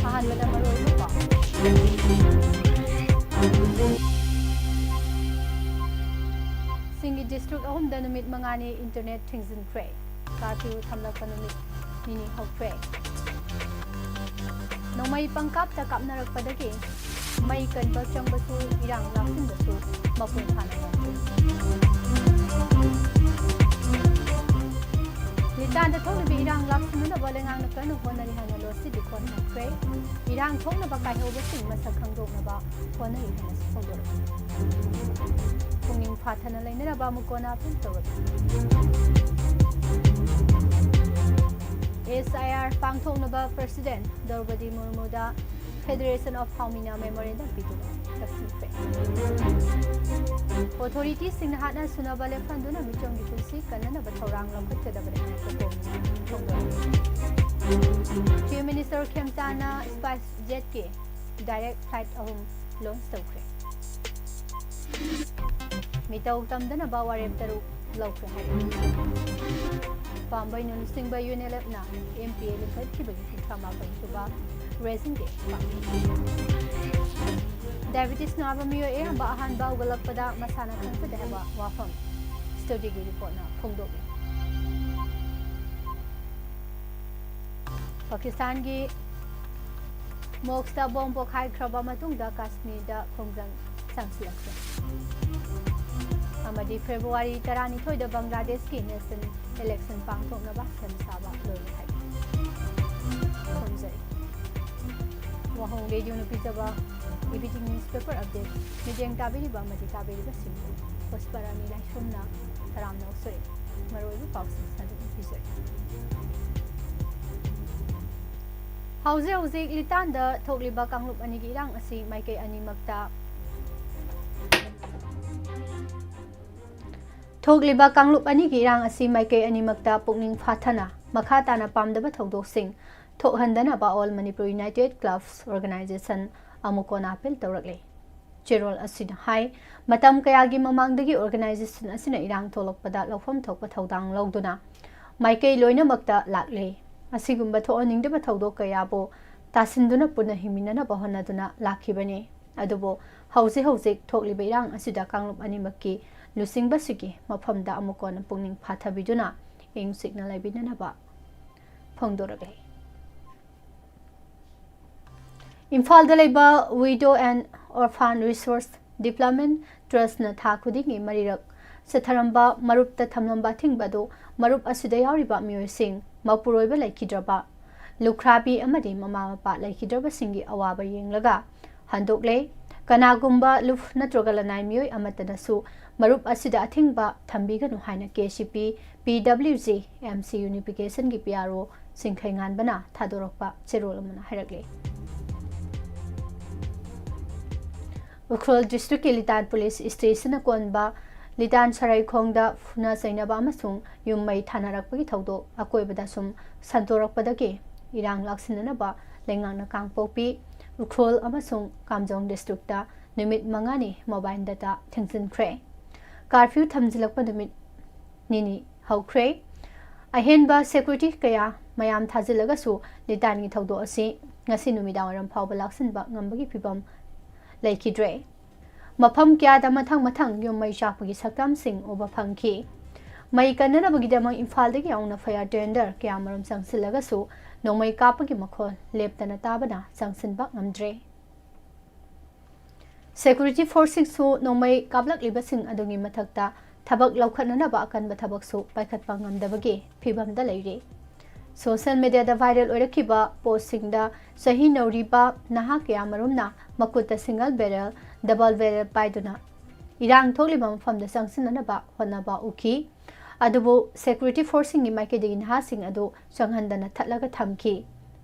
ꯑꯍꯥꯟꯕꯗ ꯃꯔꯨꯑꯣꯏꯕ ꯄꯥꯎ ꯁꯤꯡꯒꯤ ꯗꯤꯁꯇ꯭ꯔꯤꯛ ꯑꯍꯨꯝꯗ ꯅꯨꯃꯤꯠ ꯃꯉꯥꯅꯤ ꯏꯟꯇꯔꯅꯦꯠ ꯊꯤꯡꯖꯤꯟꯈ꯭ꯔꯦ ꯀꯥꯔꯐ꯭ꯌꯨ ꯊꯝꯂꯛꯄ ꯅꯨꯃꯤꯠ ꯅꯤꯅꯤ ꯍꯧꯈ꯭ꯔꯦ ꯅꯣꯡꯃꯩ ꯄꯪꯀꯥꯞꯇ ꯀꯥꯞꯅꯔꯛꯄꯗꯒꯤ ꯃꯩ ꯀꯟꯕ ꯆꯪꯕꯁꯨ ꯏꯔꯥꯡ ꯂꯥꯛꯁꯤꯟꯕꯁꯨ ꯃꯄꯨꯡ ꯐꯥꯅ ꯉꯝꯈ꯭ꯔꯦ ꯂꯤꯇꯥꯟꯗ ꯊꯣꯛꯂꯤꯕ ꯏꯔꯥꯡ ꯂꯥꯛꯁꯤꯟꯅꯅꯕ ꯂꯩꯉꯥꯛꯅ ꯀꯟꯅ ꯍꯣꯠꯅꯔꯤ ꯍꯥꯏꯅ ꯂꯣꯠꯁꯤꯗꯤ ꯈꯣꯟꯅꯈ꯭ꯔꯦ ꯏꯔꯥꯡ ꯊꯣꯛꯅꯕ ꯀꯥꯏꯍꯧꯕꯁꯤꯡ ꯃꯁꯛ ꯈꯪꯗꯣꯛꯅꯕ ꯍꯣꯠꯅꯔꯤ ꯍꯥꯏꯅꯁꯨ ꯐꯣꯡꯗꯣꯔꯛꯈꯤ ꯄꯨꯛꯅꯤꯡ ꯐꯥꯊꯅ ꯂꯩꯅꯅꯕ ꯑꯃꯨꯛ ꯀꯣꯟꯅ ꯑꯄꯤꯜ ꯇꯧꯔꯛꯈꯤ SIR ꯄꯥꯡꯊꯣꯛꯅꯕ ꯄ꯭ꯔꯁꯤꯗꯦꯟꯠ ꯗ꯭ꯔꯧꯄꯗꯤ ꯃꯨꯔꯃꯨꯗ ꯐꯦꯗꯔꯦꯁꯟ ꯑꯣꯐ ꯍꯥꯎꯃꯤꯅ ꯃꯦꯃꯣꯔꯦꯟꯗꯝ ꯄꯤꯗꯨꯅ ꯀꯛꯁꯤꯟꯈ꯭ꯔꯦ ꯑꯣꯊꯣꯔꯤꯇꯤꯁꯤꯡꯅ ꯍꯥꯠꯅ ꯁꯨꯅꯕ ꯂꯦꯞꯍꯟꯗꯨꯅ ꯃꯤꯆꯝꯒꯤ ꯄꯨꯟꯁꯤ ꯀꯟꯅꯅꯕ ꯊꯧꯔꯥꯡ ꯂꯧꯈꯠꯀꯗꯕꯅꯤ ꯍꯥꯏꯅ ꯀꯣꯀꯣꯃꯤꯅ ꯐꯣꯡꯗꯣꯛꯈꯤ ꯆꯤꯐ ꯃꯤꯅꯤꯁꯇꯔ ꯈꯦꯝꯆꯥꯟꯅ ꯁ꯭ꯄꯥꯏꯁ ꯖꯦꯠꯀꯤ ꯗꯥꯏꯔꯦꯛ ꯐ꯭ꯂꯥꯏꯠ 3 ꯂꯣꯟꯆ ꯇꯧꯈ꯭ꯔꯦ ꯃꯤꯇꯧ ꯇꯝꯗꯅꯕ ꯋꯥꯔꯦꯞ 6 ꯂꯧꯈ꯭ꯔꯦ ꯍꯥꯏꯔꯤ ꯄꯥꯝꯕꯩ ꯅꯨꯡꯁꯤꯡꯕ ꯌꯨꯅꯦꯂꯦꯞꯅ MPA ꯂꯤꯡꯈꯠꯈꯤꯕꯒꯤ 39 ꯁꯨꯕ ꯔꯦꯖꯤꯡ ꯗꯦ ꯗꯥꯏꯕꯦꯇꯤꯁ ꯅꯥꯕ ꯃꯤꯑꯣꯏ ꯑꯌꯥꯝꯕ ꯑꯍꯥꯟꯕ ꯍꯧꯒꯠꯂꯛꯄꯗ ꯃꯁꯥꯅ ꯈꯪꯖꯗꯦ ꯍꯥꯏꯕ ꯋꯥꯐꯝ ꯁ꯭ꯇꯗꯤꯒꯤ ꯔꯤꯄꯣꯔꯠꯅ ꯐꯣꯡꯗꯣꯛꯂꯤ ꯄꯥꯀꯤꯁꯇꯥꯟꯒꯤ ꯃꯣꯛꯁꯇ ꯕꯣꯝ ꯄꯣꯈꯥꯏꯈ꯭ꯔꯕ ꯃꯇꯨꯡꯗ ꯀꯥꯁꯃꯤꯔꯗ ꯈꯣꯡꯖꯪ ꯆꯪꯁꯤꯜꯂꯛꯈ꯭ꯔꯦ ꯑꯃꯗꯤ ꯐꯦꯕ꯭ꯔꯨꯋꯥꯔꯤ 12ꯗ ꯕꯪꯒ꯭ꯂꯥꯗꯦꯁꯀꯤ ꯅꯦꯁꯅꯦꯜ इलेक्शन पांगथोकनबा सेम साबा लोई है खोमजरी वाहोंग रेडियो नु पिजबा इबिटिंग न्यूज़पेपर अपडेट मिजेंग ताबिरिबा मदि ताबिरिबा सिंगु पस्परानी लाइसुमना तराम नौसरे मरोइबु पाउसिंग सदु पिजरी हौजे हौजे लितांदा थोकलिबा कांगलुप अनिगी इरांग असि माइके अनिमक्ता थोकलिबा कांगलुप अनिगी इरांग असि माइके अनिमक्ता पुकनिंग फाथना मखा ताना पामदबा थौदोकसिंग थोकहंदनबा all Manipur united clubs organisation अमुकोना अपील तौरकले चेरोल असिना हाई मतम कयागी ममांगदगी ऑर्गेनाइजेशन असिना इरांग थोलकपदा लौफम थोकपा थौदांग लौदुना माइके लोइनमक्ता लाक्ले असिगुंबा थोअनिंगदबा थौदोक कयाबो तासिंदुना पुना हिमिननबा होनदुना लाखिबने अदुबो हौजे हौजे थोकलिबा इरांग असिदा कांगलुप अनिमक्की लुसिंगबसिगी मफमदा अमुकोना पुकनिंग फाथाबिदुना इंग सिग्नल लाइबिननबा फोंदोरगले इम्फालदा लेबा widow and orphan resource development trust न था खुदिंगी मरिरक सथरंबा मरुपता थमलंबा थिंगबदो मरुप असिदा यावरिबा मियोइसिंग मपुरोइबा लाइखिद्रबा लुखराबी अमदि ममा मपा लाइखिद्रबा सिंगी अवाबा येंगलगा हंदोकले कनागुंबा लुफ नत्रगला नाइ मियोइ अमतनसु मरुप असिदा अथिंगबा थंबिगनु हाइना KCP PWG MC यूनिफिकेशन की PRO सिंखैंगानबना थादोरकपा चेरोल अमना हाइरकले उखरुल डिस्ट्रिक्ट के लितान पुलिस स्टेशन कोनबा लितान सराइखोंगदा फुना सैनबा अमसुंग युममै थानारकपगी थौदो अकोइबदा सुम संतोरकपदगे इरांग लाक्सिननबा लेंगांगना कांगपोपी उखरुल अमसुंग कामजोंग डिस्ट्रिक्टदा निमित मंगानी मोबाइल डाटा थिंगजिनख्रे कर्फ्यू थमजिलकपा निमित निनी हौख्रे अहेनबा सिक्योरिटी कया मयाम थाजिलगसु लितानगी थौदो असि ngasi numidawaram phawba laksinba ngambagi phibam laikidre mafam kya da mathang mathang yomai chakpagi saktam sing oba phangki mai kannanabagi damang imphal dagi auna fire tender kya maram sangsilagasu nomai kapagi makhol leptana tabana sangsinba ngamdre security forcing su nomai kablak libasing adungi mathakta thabak laukhananaba akanba thabak su paikhatpa ngamdabagi phibamda leire social media दा viral ओरखिबा पोस्टिंगदा सही नौरिबा नहा कया मरुमना मकुत single barrel double barrel पाइदुना इरांग थोलिबा मफमदा संगसिननबा होनबा उखी अदुबो security forcing गी माइकेदगी नहासिंग अदु संगहंदना थतलगा थमखी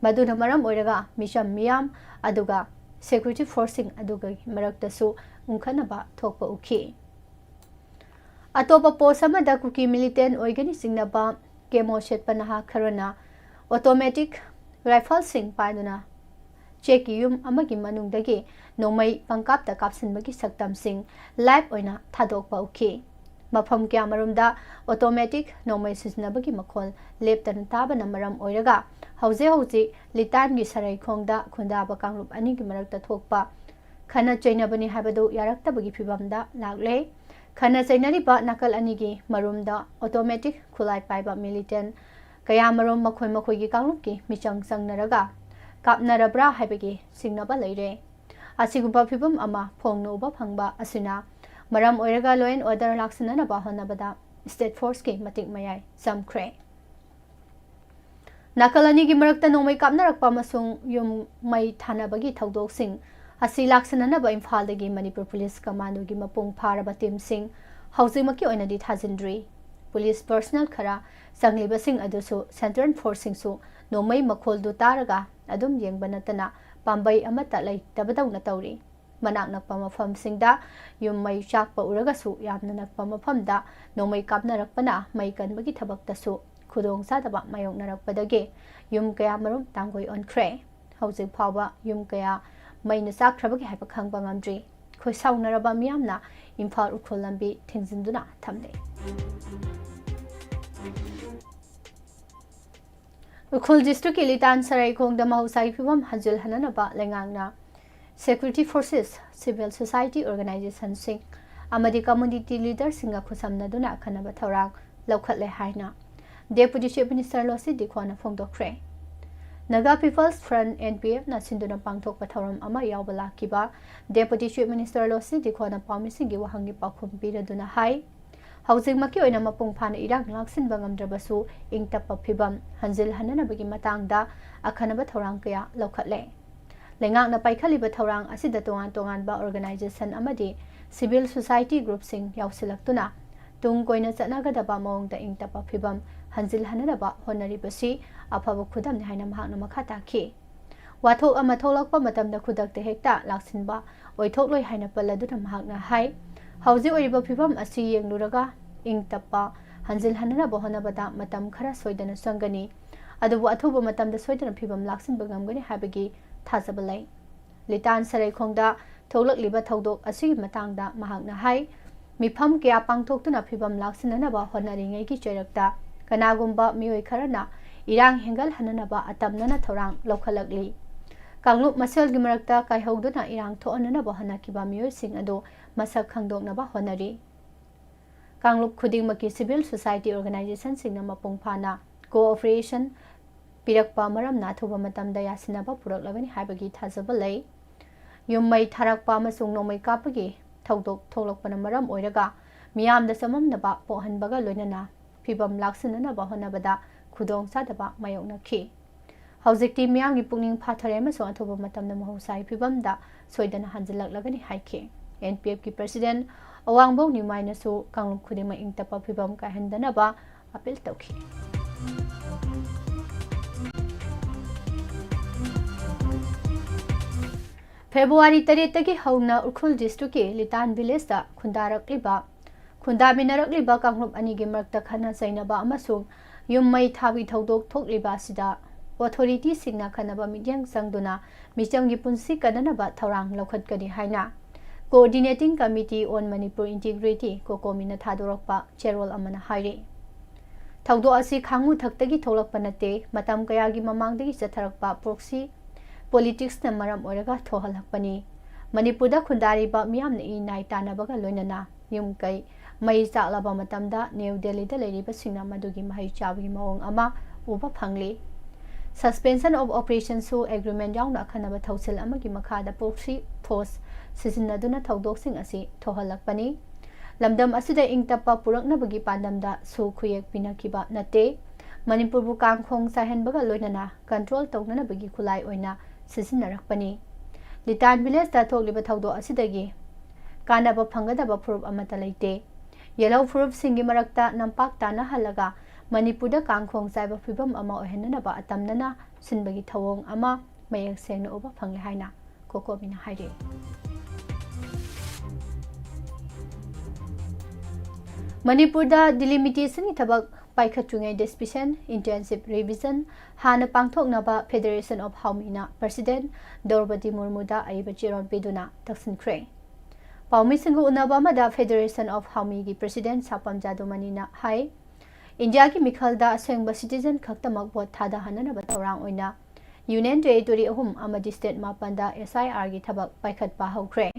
मदुना मरम ओरगा मिशम मियाम अदुगा सिक्योरिटी फोर्सिंग अदुगा मरक्तसु उंखनबा थोकपा उखी अतोपा पोस्ट अमदा कुकी मिलिटेंट ओइगनी सिंगनबा केमो शेटपा नहा खरना ऑटोमेटिक राइफल सिंग पाइदुना चेक युम अमगी मनुंगदगी नोमई पंकापता कापसिनबगी सक्तम सिंग लाइव ओइना थादोकपा उखी mafam kya marumda automatic nomai siznabagi makhol leptan tabana maram oiraga hauji litan gi sarai khongda khunda ba kangrup ani gi marakta thokpa khana chainabani habadu yaraktabagi phibamda lagle khana chainari ba nakal ani gi marumda automatic khulai paiba militant kaya marum makhoi gi kangrup gi michang sangnaraga kapnarabra habagi singnaba leire asiguba phibam ama phongno ba phangba asina maram oiraga law and order laksanana ba honabada state force ke matik mayai samkhre nakalani gi marakta nomai kapnarakpa masung yum mai thanabagi thaudok sing asi laksanana ba imphal dagi manipur police command gi mapung pharaba team sing haujimaki oina di thajindri police personnel khara sangliba sing adusu central force sing su nomai makhol du taraga adum yengbanatana pambai amata lai tabadawna tawri manak nakpa mafam singda yum mai chakpa uragasu yamna nakpa mafamda nomai kapnarakpana mai kanbagi thabaktasu khudong sadaba mayong narakpadage yum kaya marum tangoi onkhre haujik phawba yum kaya mai na sakrabagi haipa khangba ngamdri khoi saunaraba miyamna imphal ukhol lambi thingzinduna thamle ukhol district ilitan sarai khongda mahusai phibam hanjul hananaba lengangna security forces civil society organization sing amadi community leaders singa khusamnaduna khanaba thorang lokhatle haina deputy chief minister losi dikhona phongdokre naga people's front npf na sinduna pangthok pathoram ama yawbala kiba deputy chief minister losi dikhona pamisingi wahangi pakhum piraduna hai housing maki oina mapung phana irang laksin bangam drabasu ingtapa phibam hanjil hananabagi matangda akhanaba thorang kaya lokhatle lengang na paikhaliba thorang asida tongan ba organization amadi civil society group sing yausilaktuna tung koina chanagadaba mawngda ingtapa phibam hanjil hananaba honaribasi afaba khudam ni haina mahakna makhata ki wathok ama tholakpa matamda khudakte hekta laksinba oithok loi haina paladuna mahakna hai hauji oiba phibam asi yengluraga ingtapa hanjil hananaba honabada matam khara soidana sangani adubu athuba matamda soidana phibam laksin bagamgani habagi थाजबलाई लिटान सराई खोंगदा थोलकलिबा थौदोक असि मतंगदा महाकना high मिफम क्या पांगथोक्तुना फिबम लाक्सिननबा होनरिङै की चेरकता कनागुम्बा मियोय खरना इरांग हेंगल हननबा अतमनना थौरांग लौखलकली कांगलुप मसेल गी मरकता कायहौदुना इरांग थोअननबा हनकिबा मियोय सिंग अदो मसक खंगदोकनबा honorary कांगलुप खुदिंगमकी civil society organisation सिंगना मपुंग फाना cooperation पिरकपा मरम नाथुबा मतमदा यासिनबा पुरकलगनि हाइबगी थाजबा लई युम्मै थारकपा अमसुंग नोमै कापगी थौदोक थोलकपना मरम ओइरगा मियामदा सममनबा पोहनबगा लोइनना फिबम लाक्सिननबा होनबदा खुदोंग सादबा मायोंनखि हौजिकति मियामगी पुनिंग फाथरे अमसुंग अथुबा मतमदा महौसाई फिबमदा सोइदना हंजलकलगनि हाइखि एनपीएफ की प्रेसिडेंट अवांगबो निमाइनसु कांगलुप खुदिमा इंगतपा फिबम काहंदनबा अपील तौखि फेब्रुआरी 3 तकी हौना उखुल डिस्ट्रिक्ट के लितान विलेज दा खुंदामिनरकलिबा कांगलुप अनि गे मरकता खना चैनबा अमसुंग युम्मै थाबी थौदोक थोकलिबा सिदा ऑथोरिटी सिंगना खनबा मिडियम संगदुना मिचंगी पुंसी कदनबा थौरांग लौखतकनि हाइना coordinating committee on Manipur integrity कोकोमिना थादोरकपा चेरोल अमना हाइरे थौदो असि खांगु थक्तगी थोलकपा नते मतम कयागी ममांगदगी चथरकपा प्रोक्सी पॉलिटिक्स न मरम ओरगा थोहलकपनी मणिपुरदा खुंदारिबा मियामना इ नाइ तानबगा लोइनना युम कै मई चाकलाबा मतमदा न्यू दिल्लीदा लेरिबा सिंगना मदुगी महै चाबगी मवंग अमा उबा फंगली सस्पेंशन ऑफ ऑपरेशन सु एग्रीमेंट याउना खनबा थौसिल अमगी मखादा प्रोक्सी फोर्स सिजिनदुना थौदोकसिंग असि थोहलकपनी लमदम असिदा इंगतपा पुरकनबगी पांदमदा सु खुयेक पिनकिबा नते मणिपुरबु कांगखोंग साहेनबगा लोइनना कंट्रोल तौननबगी खुलाई ओइना सिजिनरकपनी लितान विलेज दा थोकलिबा थौदो असिदगी कानाबा फंगदबा फुरुप अमता लेते येलो फुरुप सिंगी मरकता नंपाक ताना हलगा मणिपुरदा कांगखोंग साइबा फिबम अमा ओहेननबा अतमनना सिनबगी थवोंग अमा मयक सेंगना उबा फंगले हाइना कोकोमिना हाइरे मणिपुरदा डिलिमिटेशन की थबक पाइखचुंगे डिस्पिशन इंटेंसिव रिविजन हाना पांगथोकनबा फेडरेशन ऑफ हाउमिना प्रेसिडेंट द्रौपदी मुर्मुदा अइबा चिरोन पिदुना तक्सिनख्रे पाउमी सिंह उन्नबा अमदा फेडरेशन ऑफ हाउमी की प्रेसिडेंट सापम जादोमनी ना हाई इंडिया की मिखलदा असेंब सिटीजन खक्तमक वोट थादा हननब तौरांग ओइना यूनियन टेरिटोरी अहुम अमदी स्टेट मापनदा SIR की थबक पाइखतपा हौख्रे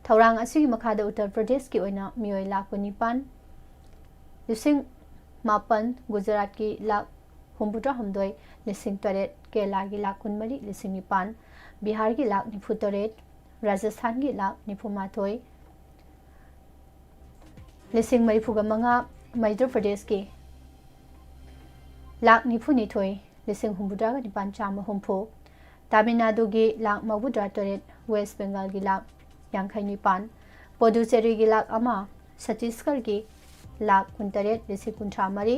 थौरांग असिगी मखादा उत्तर प्रदेश की ओइना मियोय लाख निपान लिसिंग मापन गुजरात की लाख हुम्बुद्रा हमदोय लिसिंग तरेट केरला की लाख कुनमरी लिसिंग निपान बिहार की लाख निफु तरेट राजस्थान की लाख निफु माथोय लिसिंग मरिफुगा मंगा मध्य प्रदेश की लाख निफु निथोय लिसिंग हुम्बुद्रा निपान चामा हुम्फो तमिलनाडु की लाख मौबुद्रा तरेट वेस्ट बंगाल की लाख यांखै निपान पुडुचेरी की लाख अमा छत्तीसगढ़ की लाख कुंतरेट लिसिंग कुंथ्रा मरी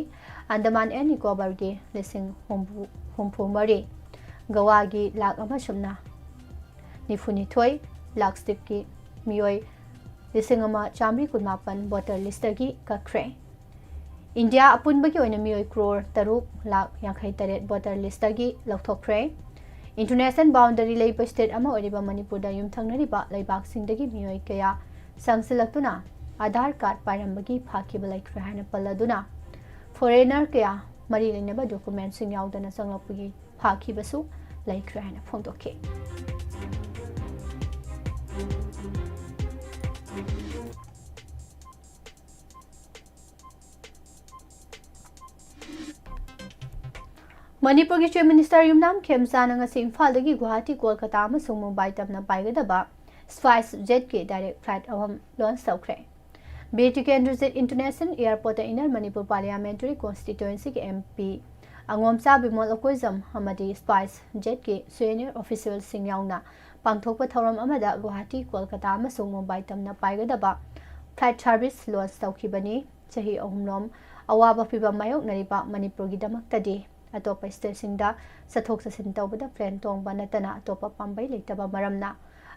अंडमान एंड निकोबार की लिसिंग हुम्फु मरी गोवा की लाख अमा सुमना निफु निथोय लाख की मियोय लिसिंग अमा चामरी कुनमापन वोटर लिस्ट की कख्रे इंडिया अपुनब की ओइना मियोय क्रोर तरुक लाख यांखै तरेट वोटर लिस्ट की लौथोख्रे इंटरनेशनल बाउंडरी लेब स्टेट अमा ओरिबा मणिपुरदा युमथंगनरिबा लेबाकसिंगदगी मियोय कया संगसिलक्तुना आधार कार्ड पाइरंबगी फाखिबा लैख्रे हाइना पल्लदुना फॉरेनर कया मरी लेनबा डॉक्यूमेंट सिंग यावदना संगलपगी फाखिबसु लैख्रे हाइना फोंदोखे मणिपुर की चीफ मिनिस्टर युमनाम खेमचाना इम्फाल गुवाहाटी कोलकाता मुंबई तमना पाइगदबा स्पाइस जेट के डायरेक्ट फ्लाइट अहम लॉन्च तौरे Bir Tikendrajit international airport inner Manipur parliamentary constituency के MP Angomcha Bimol Akoijam SpiceJet के सीनियर ऑफिशियल सिंह पांथोप थौरम गुवाहाटी कोलकाता मुंबई तमना पाइगदबा फ्लाइट सर्विस लॉन्च तौखिबनी चाही अहुमलोम अवाब फिबम मायोक्नरिबा मणिपुर की दमक्तदी अतोप स्टेटसिंगदा चथोक चसिन तौबदा प्लेन तोंगबा नतना अतोप पांबै लेतबा मरमना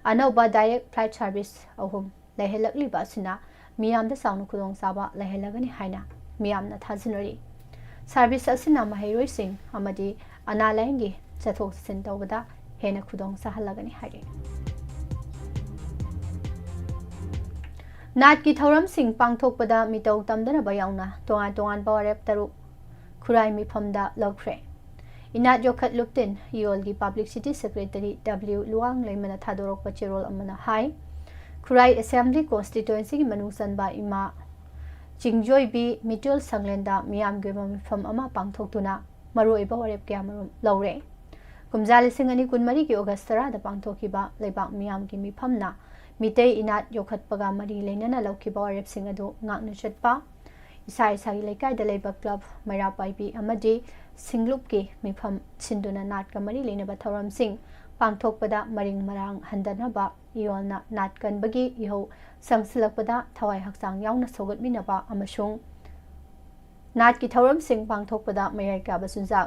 अनौबा डायरेक्ट फ्लाइट सर्विस अहुम लेहेलक्लिबा सिना मियामदा साउन खुदोंग साबा लेहेलगनी हाइना मियामना थाजिनरी सर्विस असिना महैरोइसिंग अमदी अनालायंगी चथोक चसिन तौबदा हेना खुदोंग साहलगनी हाइरे नाट की थौरम सिंह पांगथोकपदा मितौ तमदनबा याउना तोंगान तोंगान बावरेप तरुक खुराई मिफमदा लौख्रे इनाट योखत लुप्तिन योल की पब्लिसिटी सेक्रेटरी W लुआंग लेमना थादोरक चेरोल अमना हाई खुराई असेंबली कॉन्स्टिट्यूएंसी की मनुंग सनबा इमा चिंगजोय बी मिटुल संगलेंदा मियाम गे मिफम अमा पांगथोक्तुना मरुओइबा वरेप क्या मरुम लौरे कुमजा लिसिंग अनि कुनमरी की अगस्त 10 दा पांगथोकिबा लेबाक मियाम की मिफमना मितै इनाट योखतपगा मरी लेनना लौखिबा वरेप सिंग अदु ngakna chatpa इसा इसागी लेकायदा लेबा क्लब मैरा पाइबी अमदी सिंगलुप के मिफम सिंदुना नाट का मरी लेनबा थौरम सिंह पांगथोकपदा मरिंग मरांग हंदनबा इयोलना नाट कनबगी इहो संगसिलकपदा थवाई हक्सांग यावना सोगतमिनबा अमसुंग नाट की थौरम सिंह पांगथोकपदा मयर का बसुंजा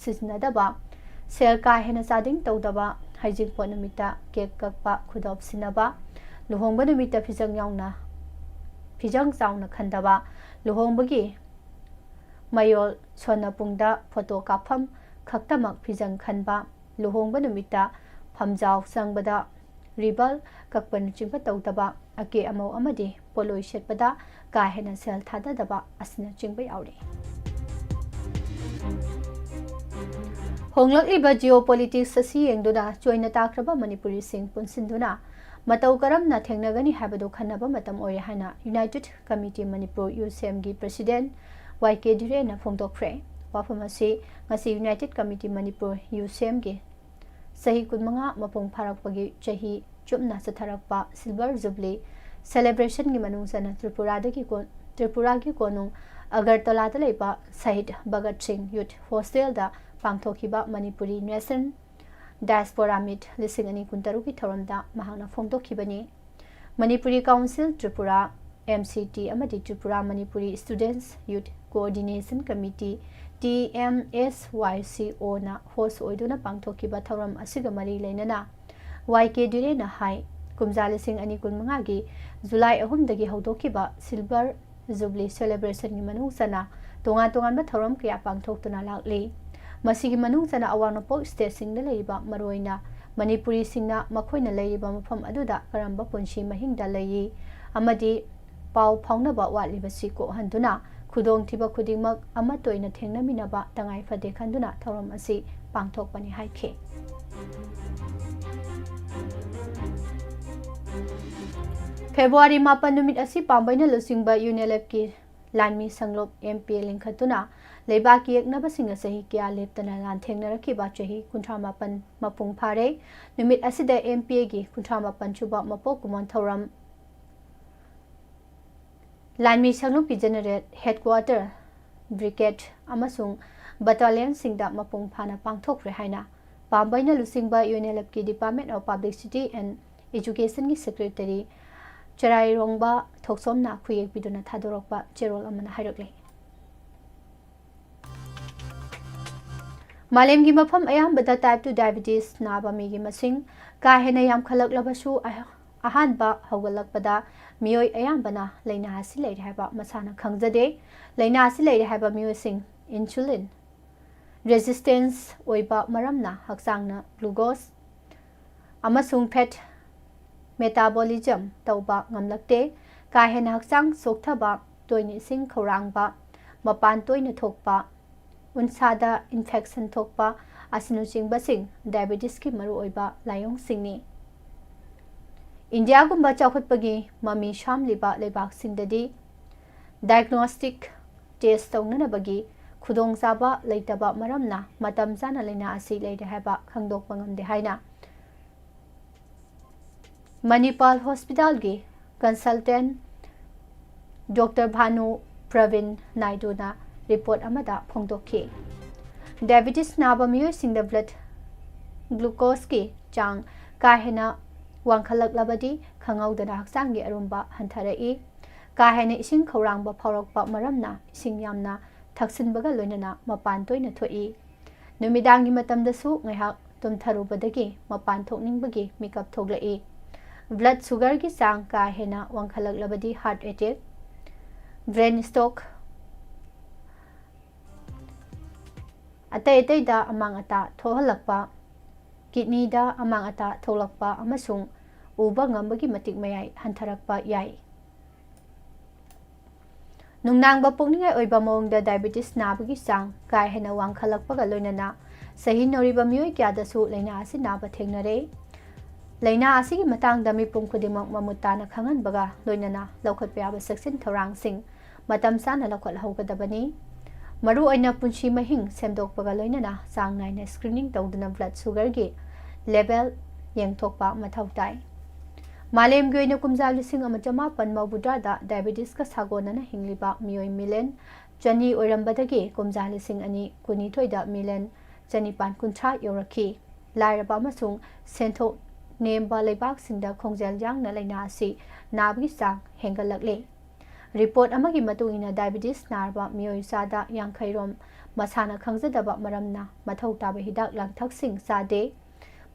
सिजनदबा सेल का हेना चादिंग तौदबा हाइजिंग पोट नुमिता केक ककपा खुदोप सिनबा लुहोंगबा नुमिता फिजंग यावना फिजंग चावना खंदबा लुहोंबगी मयोल सोनापुंगदा फोटो काफम खक्तमक फिजंग खनबा लुहोंबा नुमिता फमजाव संगबदा रिबल ककपन चिंपा तौदबा अके अमौ अमदी पोलोई शेटपदा का हेना सेल थाददबा असिना चिंबा यावरे होंगलक्लिबा जियोपॉलिटिक्स असी येंगदुना जोइना ताक्रबा मणिपुरी सिंह पुनसिंदुना मतौ करमना थेंगनगनी हाबदो खन्नबा मतम ओरे हाना यूनाइटेड कमिटी मणिपुर UCM की प्रेसिडेंट YK Dhireena फोंदोख्रे वाफम असी ngasi United committee Manipur UCM के सही कुनमंगा मपुंग फारकपगी चही चुपना सथरकपा सिल्वर जुबली सेलिब्रेशन की मनुंगसना त्रिपुरा की कोनुंग अगरतलादा लेबा शहीद भगत सिंह यूथ हॉस्टल दा पांगथोखिबा मणिपुरी नेशन डायस्पोरा मीट लिसिंग अनि कुंतरु की थौरमदा महांगना फोंदोखिबनी मणिपुरी काउंसिल त्रिपुरा MCT अमदी Tripura Manipuri students youth coordination committee TMSYCO ना होस्ट ओइदुना पांगथोखिबा थौरम असिगा मरी लेनना YK Dhireena हाई कुमजा लिसिंग अनि कुनमंगा की जुलाई 3 दगी हौदोखिबा सिल्वर जुबली सेलिब्रेशन की मनुंगसना तोंगा तोंगानबा थौरम कया पांगथोक्तुना लाक्ली मसिगी मनुंगसना अवांगनपोक स्टेट सिंगदा लेरिबा मरोइना Manipuri singna makhoi na leiba mafam aduda karamba punshi mahingda leyi amadi pau phaunaba watlibasi ko handuna khudong thiba khudingmak ama toina thengnaminaba tangai fade khanduna thoram asi pangthokpani haikhe February 8 numit asi pambaina lusingba UNLF ki lanmi sanglop MP lingkhatuna leiba ki eknaba singa sahi kya leptana lan thengnaraki ba chahi 38 mapung phare numit asida MP gi 38 chuba mapok kumon thoram lanmi sanglop ki general headquarter brigade amasung battalion singda mapung phana pangthokre haina pambaina lusingba UNLF ki Department of Publicity and Education ki secretary Charai Rongba Thoksomna Khuyek Biduna Thadorokba Cherol Amana Hairakle Malem gi mafam ayambada type 2 diabetes naba migi masing ka hena yam khalak labasu ahan ba hawgalakpada miyoi ayambana leina asi leire haba masana khangjade leina asi leire haba miyoi sing insulin resistance oiba maramna haksangna glucose amasung fat metabolism tauba ngamlakte ka hena haksang sokthaba toini sing khorangba mapan toina thokpa unsada infection thokpa asinu chingba sing diabetes ki maru oiba layong singni India gumba chawkhutpagi mami shamliba lebak singdadi diagnostic test tawnanabagi khudong saba leitaba maramna matam jana leina asi leide haba khangdokpa ngamde haina Manipal Hospital gi consultant Dr. Bhanu Pravin Naidu na report amada phongdokhi diabetes naba miyoi singda blood glucose ki chang ka hena wangkhalak labadi khangaudana haksang gi arumba hanthara ka hena ising khorangba phawrokpa maramna ising yamna thaksinbaga loinana mapan toina thoi numidang gi matamda su ngaihak tumtharubadagi mapan thokningbagi makeup thoglai blood sugar ki sang ka hena wangkhalak labadi heart attack brain stroke atai da amang ata thohalakpa kidney da amang ata tholakpa amasung uba ngambagi matik mayai hantharakpa yai nungnang ba pokningai oiba mawngda diabetes nabagi sang ka hena wangkhalakpa ga loinana sahi noriba miyoi kya da su leina asi naba thengnare leina asi gi matang da mi pum khudimok mamutana khangan baga loinana lokhat pya ba saksin thorang sing matam sana lokhat hogadabani maru aina punchi mahing semdok baga loinana sang naina screening tawduna blood sugar gi level yengthokpa mathautai malem gi oina kumja lising amachama panmabudra da diabetes ka sagonana hingliba miyoi milen chani oirambadagi kumja lising ani kuni thoida milen chani pan kuntra yorakhi lairaba masung senthok nemba lebak singda khongjal jangna leina asi nabgi sang hengalakle report amagi matungina diabetes narba miyoi sada yangkhairom masana khangjadaba maramna mathau taba hidak langthak sing sade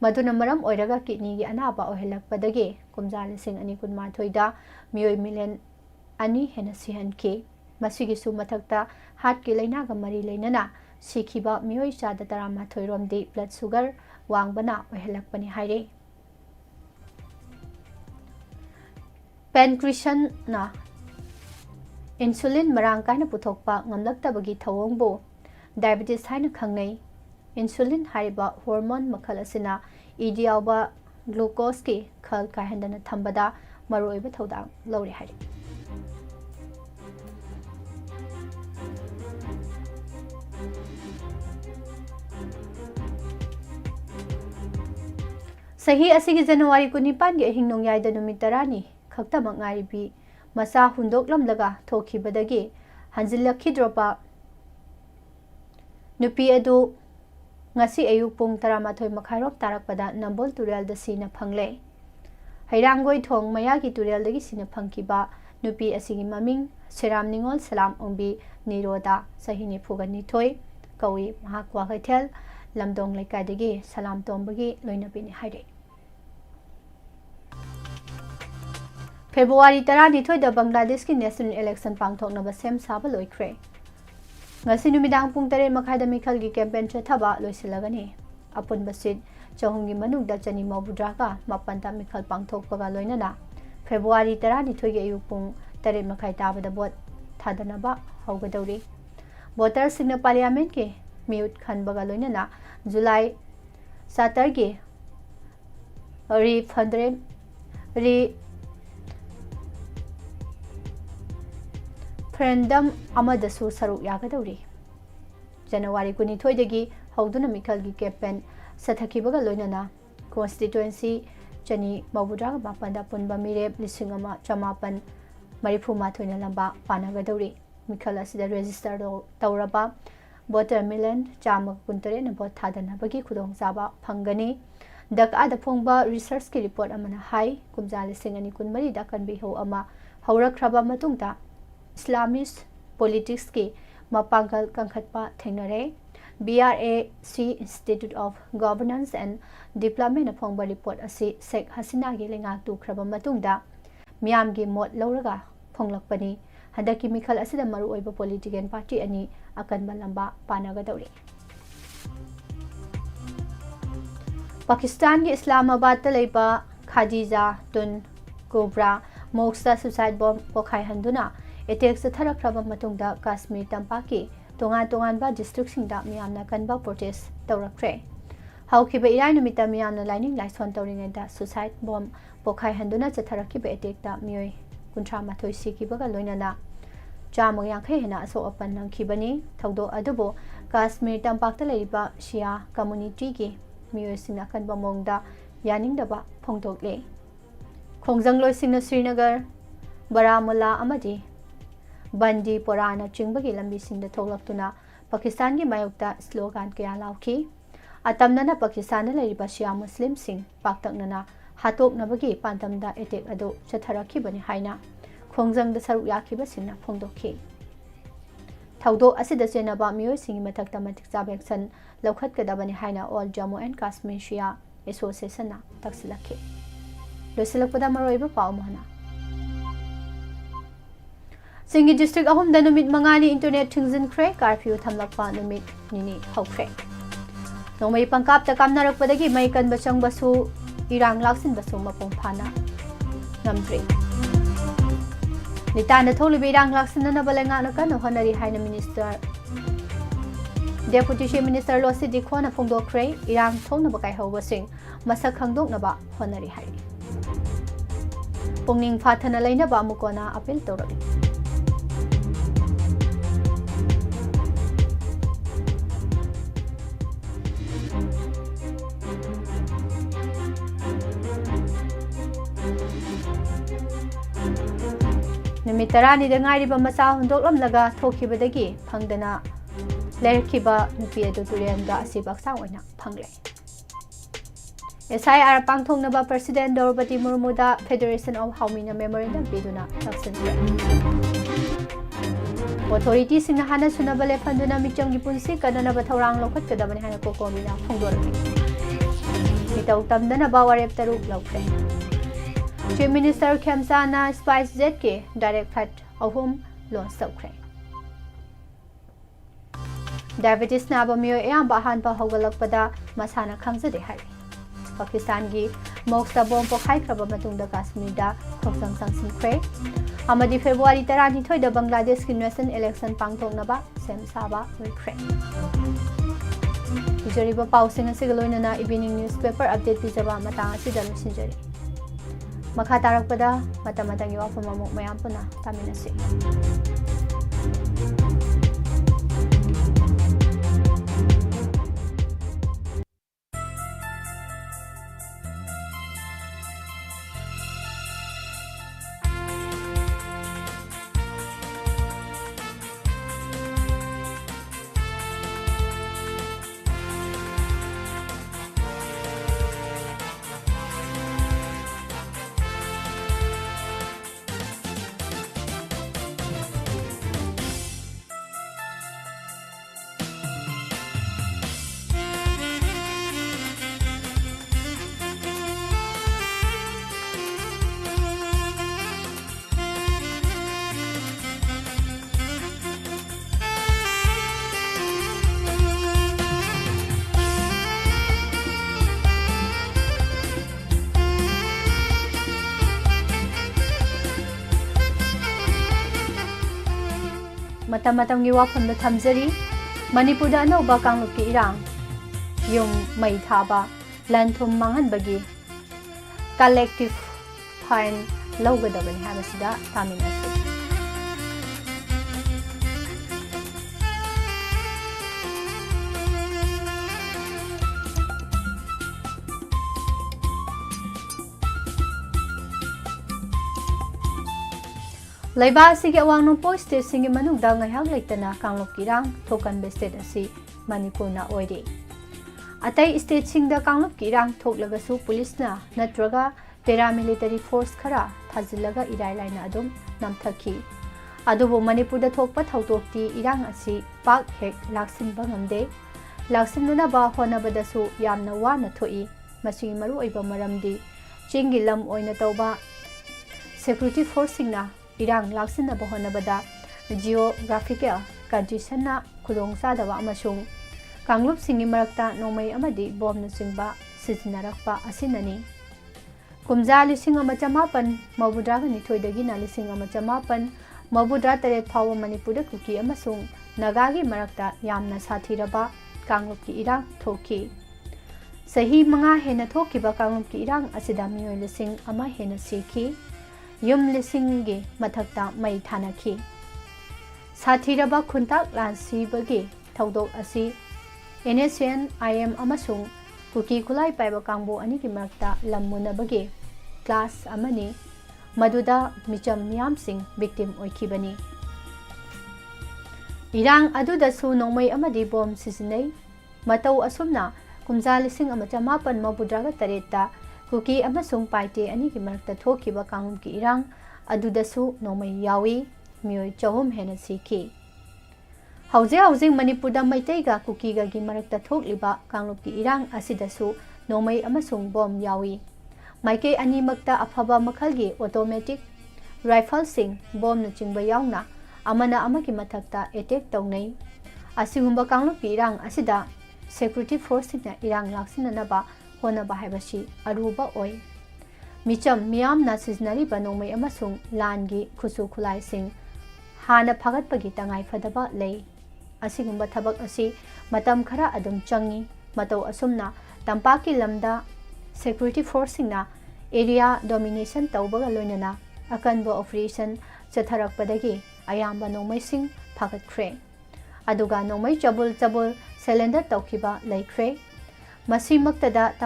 maduna maram oiraga kidney gi anaba ohelakpadagi kumjal sing ani kunma thoida miyoi milen ani hena sihan ke masigi su mathakta heart ki leina ga mari leinana sikhiba miyoi sada tarama thoirom di blood sugar wangbana ohelakpani haire pancreas na insulin marang kaina puthokpa ngamlaktabagi thawongbo diabetes haina khangnei insulin hariba hormone makhal asina idiawba glucose ki khal kahendana thambada maroiba thodang lori hari sahi asigi January 19 gi hingnong yaida numit tarani khaktamak ngaribi masa hundoklamlaga thokibadagi hanjillakhidropa nupi adu ngasi ayuk pung 12 makhairok tarakpada nambol tural da sina phangle hairangoi thong mayagi tural dagi sina phangkiba nupi asigi maming seram ningol salam ombi niroda sahini phugani thoi kawi mahakwa haithel lamdong lekadagi salam tombagi loinapini haire February 12 da Bangladesh ki national election pangthoknaba sem saba loikre ngasi numidang pung 3 makhai da mikhal gi campaign chathaba loisilagani apun basit ꯆꯍꯨꯝꯒꯤ ꯃꯅꯨꯡꯗ ꯆꯅꯤ ꯃꯧꯗ꯭ꯔꯥꯒ ꯃꯥꯄꯟꯗ ꯃꯤꯈꯜ ꯄꯥꯡꯊꯣꯛꯄꯒ ꯂꯣꯏꯅꯅ ꯐꯦꯕ꯭ꯔꯨꯋꯥꯔꯤ 12ꯒꯤ ꯑꯌꯨꯛ ꯄꯨꯡ 8:30 ꯇꯥꯕꯗ vote ꯊꯥꯗꯅꯕ ꯍꯧꯒꯗꯧꯔꯤ꯫ ꯚꯣꯇꯔꯁꯤꯡꯅ ꯄꯥꯔꯂꯤꯌꯥꯃꯦꯟꯠꯀꯤ ꯃꯤꯍꯨꯠ ꯈꯟꯕꯒ ꯂꯣꯏꯅꯅ ꯖꯨꯂꯥꯏ ꯆꯥꯇꯔꯒꯤ ꯔꯤꯐꯔꯦꯟꯗꯝ ꯑꯃꯗꯁꯨ ꯁꯔꯨꯛ ꯌꯥꯒꯗꯧꯔꯤ꯫ ꯖꯅꯋꯥꯔꯤ 12ꯗꯒꯤ ꯍꯧꯗꯨꯅ ꯃꯤꯈꯜꯒꯤ ꯀꯦꯝꯄꯦꯟ ꯆꯠꯊꯈꯤꯕꯒ ꯂꯣꯏꯅꯅ ꯀꯣꯟꯁꯇꯤꯇ꯭ꯌꯨꯑꯦꯟꯁꯤ 238ꯗ ꯑꯄꯨꯟꯕ ꯃꯤꯔꯦꯞ 1,834ꯅ ꯂꯝꯕꯥ ꯄꯥꯅꯒꯗꯧꯔꯤ꯫ ꯃꯤꯈꯜ ꯑꯁꯤꯗ ꯔꯦꯖꯤꯁꯇꯔ ꯇꯧꯔꯕ ꯚꯣꯇꯔ 1,168,000ꯅ ꯚꯣꯠ ꯊꯥꯗꯅꯕꯒꯤ ꯈꯨꯗꯣꯡꯆꯥꯕ ꯐꯪꯒꯅꯤ꯫ ꯙꯥꯀꯥꯗ ꯐꯣꯡꯕ ꯔꯤꯁꯔꯆꯀꯤ ꯔꯤꯄꯣꯔꯠ ꯑꯃꯅ ꯍꯥꯏ ꯀꯨꯝꯖꯥ 2024ꯗ ꯑꯀꯟꯕ ꯏꯍꯧ ꯑꯃ ꯍꯧꯔꯛꯈ꯭ꯔꯕ ꯃꯇꯨꯡꯗ ꯏꯁꯂꯥꯃꯤꯁ ꯄꯣꯂꯤꯇꯤꯛꯁꯀꯤ ꯃꯄꯥꯡꯒꯜ ꯀꯟꯈꯠꯄ ꯊꯦꯡꯅꯔꯦ꯫ BRAC ꯏꯟꯁꯇꯤꯇ꯭ꯌꯨꯠ ꯑꯣꯐ ꯒꯚꯔꯅꯥꯟꯁ ꯑꯦꯟड ꯗꯤꯚꯦꯂꯞꯃꯦꯟꯠꯅ ꯐꯣꯡꯕ ꯔꯤꯄꯣꯔꯠ ꯑꯁꯤ ꯁꯦꯈ ꯍꯁꯤꯅꯥꯒꯤ ꯂꯩꯉꯥꯛ ꯇꯨꯈ꯭ꯔꯕ ꯃꯇꯨꯡꯗ ꯃꯤꯌꯥꯝꯒꯤ ꯃꯣꯠ ꯂꯧꯔꯒ ꯐꯣꯡꯂꯛꯄꯅꯤ꯫ ꯍꯟꯗꯛꯀꯤ ꯃꯤꯈꯜ ꯑꯁꯤꯗ ꯃꯔꯨꯑꯣꯏꯕ ꯄꯣꯂꯤꯇꯤꯀꯦꯜ ꯄꯥꯔꯇꯤ ꯑꯅꯤ ꯑꯀꯟꯕ ꯂꯝꯕꯥ ꯄꯥꯅꯒꯗꯧꯔꯤ꯫ ꯄꯥꯀꯤꯁꯇꯥꯟꯒꯤ ꯏꯁꯂꯥꯃꯥꯕꯥꯗꯇ ꯂꯩꯕ ꯈꯥꯗꯤꯖꯥ ꯇꯨꯟ ꯀꯨꯕ꯭ꯔꯥ ꯃꯣꯛꯁꯇ ꯁꯨꯁꯥꯏꯠ ꯕꯣꯝ ꯄꯣꯈꯥꯏꯍꯟꯗꯨꯅ ꯑꯦꯇꯦꯛ ꯆꯠꯊꯔꯛꯈ꯭ꯔꯕ ꯃꯇꯨꯡꯗ ꯀꯥꯁꯃꯤꯔ ꯇꯝꯄꯥꯛꯀꯤ ꯇꯣꯉꯥꯟ-ꯇꯣꯉꯥꯟꯕ ꯗꯤꯁꯇ꯭ꯔꯤꯛꯁꯤꯡꯗ ꯃꯤꯌꯥꯝꯅ ꯀꯟꯕ ꯄ꯭ꯔꯣꯇꯦꯁ ꯇꯧꯔꯛꯈ꯭ꯔꯦ꯫ ꯍꯧꯈꯤꯕ ꯏꯔꯥꯏ ꯅꯨꯃꯤꯠꯇ ꯃꯤꯌꯥꯝꯅ ꯂꯥꯏꯅꯤꯡ ꯂꯥꯏꯁꯣꯟ ꯇꯧꯔꯤꯉꯩꯗ ꯁꯨꯁꯥꯏꯠ ꯕꯣꯝ ꯄꯣꯈꯥꯏꯍꯟꯗꯨꯅ ꯆꯠꯊꯔꯛꯈꯤꯕ ꯑꯦꯇꯦꯛꯇ ꯃꯤꯑꯣꯏ 32 ꯁꯤꯈꯤꯕꯒ ꯂꯣꯏꯅꯅ 150 ꯍꯦꯟꯅ ꯑꯁꯣꯛ-ꯑꯄꯟ ꯅꯪꯈꯤꯕꯅꯤ꯫ ꯊꯧꯗꯣꯛ ꯑꯗꯨꯕꯨ ꯀꯥꯁꯃꯤꯔ ꯇꯝꯄꯥꯛꯇ ꯂꯩꯔꯤꯕ ꯁꯤꯌꯥ ꯀꯝꯃ꯭ꯌꯨꯅꯤꯇꯤꯒꯤ ꯃꯤꯑꯣꯏꯁꯤꯡꯅ ꯑꯀꯟꯕ ꯃꯑꯣꯡꯗ ꯌꯥꯅꯤꯡꯗꯕ ꯐꯣꯡꯗꯣꯛꯂꯦ꯫ ꯈꯣꯡꯖꯪꯂꯣꯏꯁꯤꯡꯅ ꯁ꯭ꯔꯤꯅꯒꯔ, ꯕꯥꯔꯥꯃꯨꯜꯂꯥ ꯑꯃꯗꯤ ꯕꯟꯗꯤꯄꯣꯔꯥꯅꯆꯤꯡꯕꯒꯤ ꯂꯝꯕꯤꯁꯤꯡꯗ ꯊꯣꯛꯂꯛꯇꯨꯅ ꯄꯥꯀꯤꯁꯇꯥꯟꯒꯤ ꯃꯥꯌꯣꯛꯇ ꯁ꯭ꯂꯣꯒꯥꯟ ꯀꯌꯥ ꯂꯥꯎꯈꯤ꯫ ꯑꯇꯝꯅꯅ ꯄꯥꯀꯤꯁꯇꯥꯟꯗ ꯂꯩꯔꯤꯕ ꯁꯤꯌꯥ ꯃꯨꯁꯂꯤꯝꯁꯤꯡ ꯄꯥꯛꯇꯛꯅꯅ ꯍꯥꯠꯇꯣꯛꯅꯕꯒꯤ ꯄꯥꯟꯗꯝꯗ ꯑꯦꯇꯦꯛ ꯑꯗꯨ ꯆꯠꯊꯔꯛꯈꯤꯕꯅꯤ ꯍꯥꯏꯅ ꯈꯣꯡꯖꯪꯗ ꯁꯔꯨꯛ ꯌꯥꯈꯤꯕꯁꯤꯡꯅ ꯐꯣꯡꯗꯣꯛꯈꯤ꯫ ꯊꯧꯗꯣꯛ ꯑꯁꯤꯗ ꯆꯦꯟꯅꯕ ꯃꯤꯑꯣꯏꯁꯤꯡꯒꯤ ꯃꯊꯛꯇ ꯃꯇꯤꯛ ꯆꯥꯕ ꯑꯦꯛꯁꯟ ꯂꯧꯈꯠꯀꯗꯕꯅꯤ ꯍꯥꯏꯅ ꯑꯣꯜ ꯖꯝꯃꯨ ꯑꯦꯟड ꯀꯥꯁꯃꯤꯔ ꯁꯤꯌꯥ ꯑꯦꯁꯣꯁꯤꯌꯦꯁꯟꯅ ꯇꯛꯁꯤꯜꯂꯛꯈꯤ꯫ ꯂꯣꯏꯁꯤꯜꯂꯛꯄꯗ ꯃꯔꯨꯑꯣꯏꯕ ꯄꯥꯎ ꯑꯃ ꯍꯥꯟꯅ ꯆꯤꯡꯒꯤ ꯗꯤꯁꯇ꯭ꯔꯤꯛ 3ꯗ ꯅꯨꯃꯤꯠ 5ꯅꯤ ꯏꯟꯇꯔꯅꯦꯠ ꯊꯤꯡꯖꯤꯟꯈ꯭ꯔꯦ꯫ ꯀꯥꯔꯐ꯭ꯌꯨ ꯊꯝꯂꯛꯄ ꯅꯨꯃꯤꯠ 2 ꯍꯧꯈ꯭ꯔꯦ꯫ ꯅꯣꯡꯃꯩ ꯄꯪꯀꯥꯞꯇ ꯀꯥꯞꯅꯔꯛꯄꯗꯒꯤ ꯃꯩ ꯀꯟꯕ ꯆꯪꯕꯁꯨ ꯏꯔꯥꯡ ꯂꯥꯛꯁꯤꯟꯕꯁꯨ ꯃꯄꯨꯡ ꯐꯥꯅ ꯉꯝꯗ꯭ꯔꯤ꯫ ꯅꯤꯇꯥꯟꯗ ꯊꯣꯛꯂꯤꯕ ꯏꯔꯥꯡ ꯂꯥꯛꯁꯤꯟꯅꯅꯕ ꯂꯩꯉꯥꯛꯅ ꯀꯟꯅ ꯍꯣꯠꯅꯔꯤ ꯍꯥꯏꯅ ꯗꯦꯄꯨꯇꯤ ꯆꯤꯐ ꯃꯤꯅꯤꯁꯇꯔ ꯂꯣꯁꯤ ꯗꯤꯈꯣꯅ ꯐꯣꯡꯗꯣꯛꯈ꯭ꯔꯦ꯫ ꯏꯔꯥꯡ ꯊꯣꯛꯅꯕ ꯀꯥꯏꯍꯧꯕꯁꯤꯡ ꯃꯁꯛ ꯈꯪꯗꯣꯛꯅꯕ ꯍꯣꯠꯅꯔꯤ ꯍꯥꯏ꯫ ꯄꯨꯛꯅꯤꯡ ꯐꯥꯊꯅ ꯂꯩꯅꯕ ꯑꯃꯨꯛ ꯍꯟꯅ ꯑꯄꯤꯜ ꯇꯧꯔꯛꯂꯤ꯫ ꯅꯨꯃꯤꯠ 10ꯗ ꯉꯥꯏꯔꯤꯕ ꯃꯆꯥ ꯍꯨꯟꯗꯣꯛꯂꯝꯂꯒ ꯊꯣꯛꯈꯤꯕꯗꯒꯤ ꯐꯪꯗꯅ ꯂꯩꯔꯛꯈꯤꯕ ꯅꯨꯄꯤ ꯑꯗꯨ ꯇꯨꯔꯦꯜꯗ ꯑꯁꯤꯕ ꯍꯛꯆꯥꯡ ꯑꯣꯏꯅ ꯐꯪꯂꯦ꯫ SIR ꯄꯥꯡꯊꯣꯛꯅꯕ ꯄ꯭ꯔꯁꯤꯗꯦꯟꯠ ꯗ꯭ꯔꯧꯄꯗꯤ ꯃꯨꯔꯃꯨꯗ ꯐꯦꯗꯔꯦꯁꯟ ꯑꯣꯐ ꯍꯥꯎꯃꯤꯅ ꯃꯦꯃꯣꯔꯦꯟꯗꯝ ꯄꯤꯗꯨꯅ ꯇꯛꯁꯤꯟꯈ꯭ꯔꯦ꯫ ꯑꯣꯊꯣꯔꯤꯇꯤꯁꯤꯡꯅ ꯍꯥꯟꯅ ꯁꯨꯅꯕ ꯂꯦꯞꯍꯟꯗꯨꯅ ꯃꯤꯆꯝꯒꯤ ꯄꯨꯟꯁꯤ ꯀꯟꯅꯅꯕ ꯊꯧꯔꯥꯡ ꯂꯧꯈꯠꯀꯗꯕꯅꯤ ꯍꯥꯏꯅ ꯀꯣꯀꯣꯃꯤꯅ ꯐꯣꯡꯗꯣꯔꯛꯂꯤ꯫ ꯃꯤꯇꯧ ꯇꯝꯗꯅꯕ ꯋꯥꯔꯦꯞ 3 ꯂꯧꯈ꯭ꯔꯦ꯫ ꯆꯤꯐ ꯃꯤꯅꯤꯁꯇꯔ ꯈꯦꯝꯆꯥꯟꯗꯅ ꯁ꯭ꯄꯥꯏꯁ ꯖꯦꯠꯀꯤ ꯗꯥꯏꯔꯦꯛ ꯐ꯭ꯂꯥꯏꯠ 3 ꯂꯣꯟꯆ ꯇꯧꯈ꯭ꯔꯦ꯫ ꯗꯥꯏꯕꯦꯇꯤꯁ ꯅꯥꯕ ꯃꯤꯑꯣꯏ ꯑꯌꯥꯝꯕ ꯑꯍꯥꯟꯕ ꯍꯧꯒꯠꯂꯛꯄꯗ ꯃꯁꯥꯅ ꯈꯪꯖꯗꯦ ꯍꯥꯏꯔꯤ꯫ ꯄꯥꯀꯤꯁꯇꯥꯟꯒꯤ ꯃꯣꯛꯁꯇ ꯕꯣꯝ ꯄꯣꯈꯥꯏꯈ꯭ꯔꯕ ꯃꯇꯨꯡꯗ ꯀꯥꯁꯃꯤꯔꯗ ꯈꯣꯡꯖꯪ ꯆꯪꯁꯤꯟꯈ꯭ꯔꯦ꯫ ꯑꯃꯗꯤ ꯐꯦꯕ꯭ꯔꯨꯋꯥꯔꯤ 12ꯗ ꯕꯪꯒ꯭ꯂꯥꯗꯦꯁꯀꯤ ꯅꯦꯁꯅꯦꯜ ꯏꯂꯦꯛꯁꯟ ꯄꯥꯡꯊꯣꯛꯅꯕ ꯁꯦꯝ ꯁꯥꯕ ꯂꯣꯏꯈ꯭ꯔꯦ꯫ ꯄꯤꯖꯔꯤꯕ ꯄꯥꯎꯁꯤꯡ ꯑꯁꯤꯒ ꯂꯣꯏꯅꯅ ꯏꯚꯤꯅꯤꯡ ꯅ꯭ꯌꯨꯁꯄꯦꯄꯔ ꯑꯞꯗꯦꯠ ꯄꯤꯖꯕ ꯃꯇꯥꯡ ꯑꯁꯤꯗ ꯂꯣꯏꯁꯤꯟꯖꯔꯤ꯫ ꯃꯈꯥ ꯇꯥꯔꯛꯄꯗ ꯃꯇꯝꯒꯤ ꯋꯥꯐꯝ ꯑꯃꯨꯛ ꯃꯌꯥꯝ ꯄꯨꯟꯅ ꯇꯥꯃꯤꯟꯅꯁꯤ꯫ matam-matamgi wafamda thamjari Manipurda anauba kanglupki irang yum mai thaba lanthum manghanbagi collective fine lawgadabani habasida taminasi Laiba asigi awang nungpo state singi manungda ngayhak laitana kanglupki irang thokanba state asi Manipurna oide. Atai state singda kanglupki irang thoklagasu pulisna natraga paramilitary force khara thajilaga irailaina adum namthaki. Adubu Manipurda thokpa thawdokti irang asi pak hek laksinba ngamde. Laksinunaba honabadasu yamna wana thoi. Masigi maru oiba maramdi chingi lam oina tawba security force singna Irang laksinaba honabada geographical condition na khudong sadaba amasung kanglup singi marakta nomai amadi bomna singba sijinarakpa asinani kumja lising amachamapan mabudra ni thoidagi na lising amachamapan mabudra tare phawa Manipurda kuki amasung nagagi marakta yamna sathiraba kanglup ki irang thoki sahi manga hena thokiba kanglup ki irang asida miyoi lising ama hena siki Yum lisingi mathakta mai thanaki sathiraba khuntak lansi bagi thaudok asi NSN IM amasung kuki khulai paiba kangbo ani ki marakta lammuna bagi class amani maduda micham miyam sing victim oikibani irang aduda su nomai amadi bom sisinai matau asumna kumja lising amachamapan mabudraga tareta Kuki amasung paite ani ki marakta thokiba kangum ki irang adudasu nomai yawi mioi chahum hena siki hauze Manipurda maitaiga kuki ga gi marakta thokliba kanglup ki irang asidasu nomai amasung bom yawi maike ani makta afaba makhalgi automatic rifle sing bom na chingba yauna amana amaki mathakta attack tawnai asigumba kanglup ki irang asida security force na irang laksinanaba honaba haibasi aruba oi micham miyam na siznari banomai amasung langi khusu khulai sing hana phagatpagi tangai phadaba lei asigumba thabak asi matam khara adum changi matau asumna tampaki lamda security force na area domination tawbaga loinana akanbo operation chatharakpadagi ayamba nomai sing phagatkhre aduga nomai chabul cylinder tawkiba laikhre Masimaktada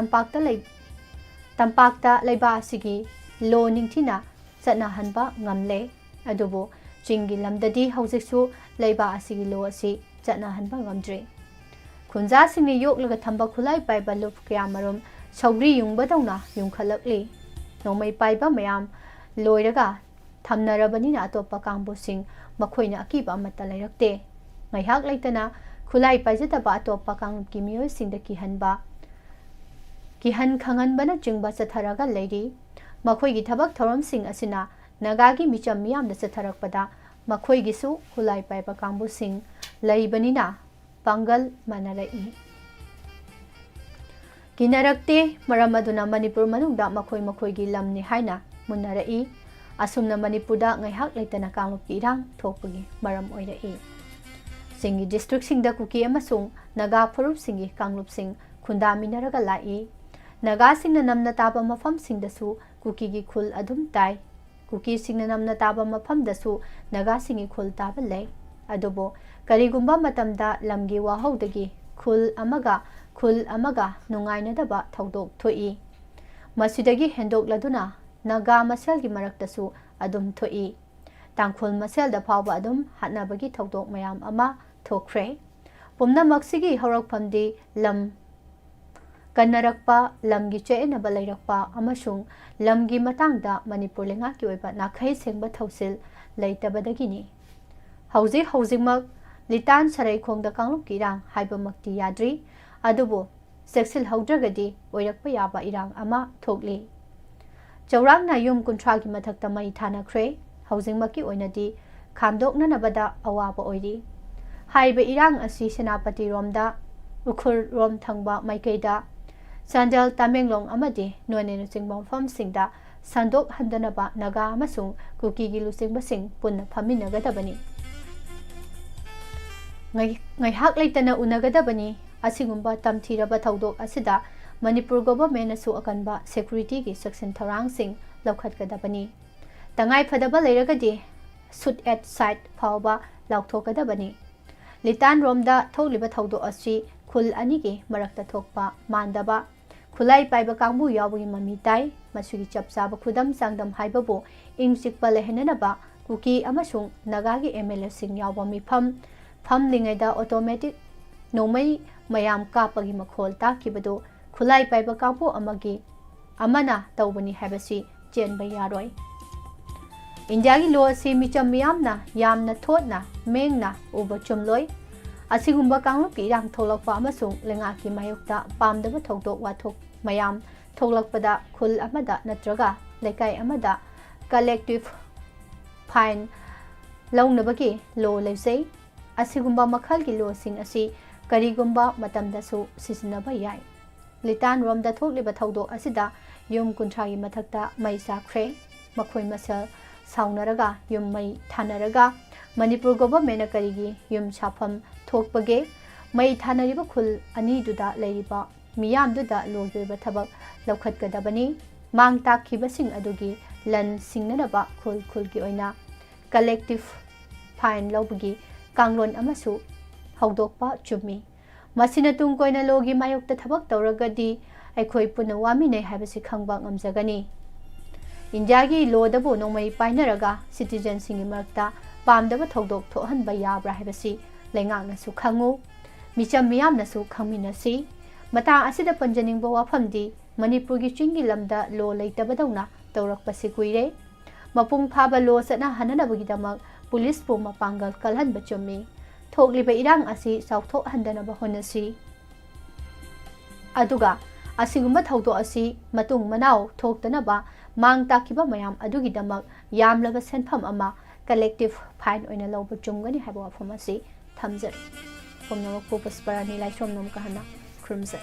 tampakta laiba asigi lo ningthina chanahanba ngamle adubo chingi lamdadi haujiksu laiba asigi lo asi chanahanba ngamdre khunja singni yoklaga thamba khulai paiba lup kyamarum saugri yungba dawna yungkhalakli nomai paiba mayam loiraga thamnarabanina atopa kangbo sing makhoina akiba amata lairakte ngaihak laitana khulai paijataba atopa kanglup ki miyoi singda kihanba Kihan khangan bana chingba chatharaga leiri makhoi gi thabak thorom sing asina nagagi micham miyam da chatharakpada makhoi gi su khulai paiba kangbu sing leibanina pangal manarai kinarakte maramaduna Manipur manungda makhoi gi lamni haina munarai asumna Manipurda ngaihak leitana kanglup ki irang thokpagi maram oirai singi district singda kuki amasung naga phurup singi kanglup sing khunda minaraga lai Naga singna namna taba mafam singdasu kuki gi khul adum tai kuki singna namna taba mafam dasu naga singi khul taba lei adobo karigumba matamda lamgi wahogdagi khul amaga nungaina daba thaudok thoi masidagi hendok laduna naga masel gi maraktasu adum thoi tangkhul masel da phawba adum hatnabagi thaudok mayam ama thokre pumna maksigi horakpamdi lam Kanarakpa lamgi che'enaba lairakpa amasung lamgi matangda Manipur lengaki oiba nakhai sengba thausil leitabadagini hauzik litan sarai khongda kanglup ki irang haiba makti yadri adubo seksil haudragadi oirakpa yaba irang ama thokli chawrangna yum kunthra gi mathakta mai thanakhre hauzingmaki oinadi khamdoknanabada awaba oiri haiba irang asi senapati romda ukhur rom thangba maikaida Sandal Tamenglong amadi None Lusingbong Fam Singda Sandok Handanaba Naga Masung Kuki Gilusing Basing Pun Paminagadabani ngaihak leitana unagadabani asigumba tamthiraba thaudok asida Manipur government asu akanba security gi section tharang sing laukhatgadabani tangai phadaba leiragadi shoot at site phawba laukthokadabani litan romda tholiba thaudo asi khul ani gi marakta thokpa mandaba khulai paiba kangbu yawi mami tai masugi chapsaba khudam sangdam haibabu ingsikpa lehenanaba kuki amasung nagagi MLA sing yawa mifam famlingaida automatic nomai mayam kapagi makhol takibado khulai paiba kangbu amana tawbani habasi chenba yaroi India gi law si micham yamna thotna mengna uba chumloi asigumba kanglup ki rang tholakpa amasung lenga ki mayukta pamdaba thokdok wathok mayam thoklakpada khul amada natraga lekai amada collective fine launabagi law leisei asigumba makhal gi law sing asi karigumba matamdasu sisinaba yai litan romda thokliba thodok asida yum kunthagi mathakta mai sakre makhoi masal saunaraga yum mai thanaraga Manipur government karigi yum chafam thokpage mai thanariba khul ani duda leiriba miyam duda logiba thabak laukhatgadabani mang takhiba sing adugi lan singnaba khul gi oina collective fine lobgi kanglon amasu hawdokpa chumi masina tung koina logi mayukta thabak tawragadi aikhoi puna wami nei habasi khangba ngamjagani India gi lodabu nomai painaraga citizen singi marakta pamdaba thodok thohanba yabra habasi lengakna su khangu micham miyamna su khangminasi mata asida panjaningba wafamdi Manipur gi chingi lamda lo leitabadawna tawrakpasi kuire mapung phaba lo sana hananabagi damak police pu mapangal kalhanba chummi thokliba irang asi sauthok handanaba honasi aduga asigumba thodok asi matung manau thoktanaba mang takiba mayam adugi damak yamlaba senpham ama collective fine oina lawba chumgani haba wafam asi thamjar pomna ko pasparani lai somnom kahana krumza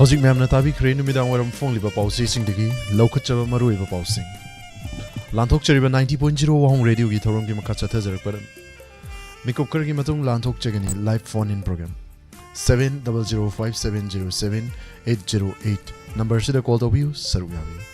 Hojik Mamna Tabi Crane Midang Waram Phone Liba Pausi Sing Digi, Lokachava Maruiba Pausing. Lantok Cheriba 90.0 Wahong Radio Gitarum Kimakacha Tezer Padan. Mikopker Gimatung Lantok Chegani live phone in program. 7005707 Number Sida call the view, Saruyavi.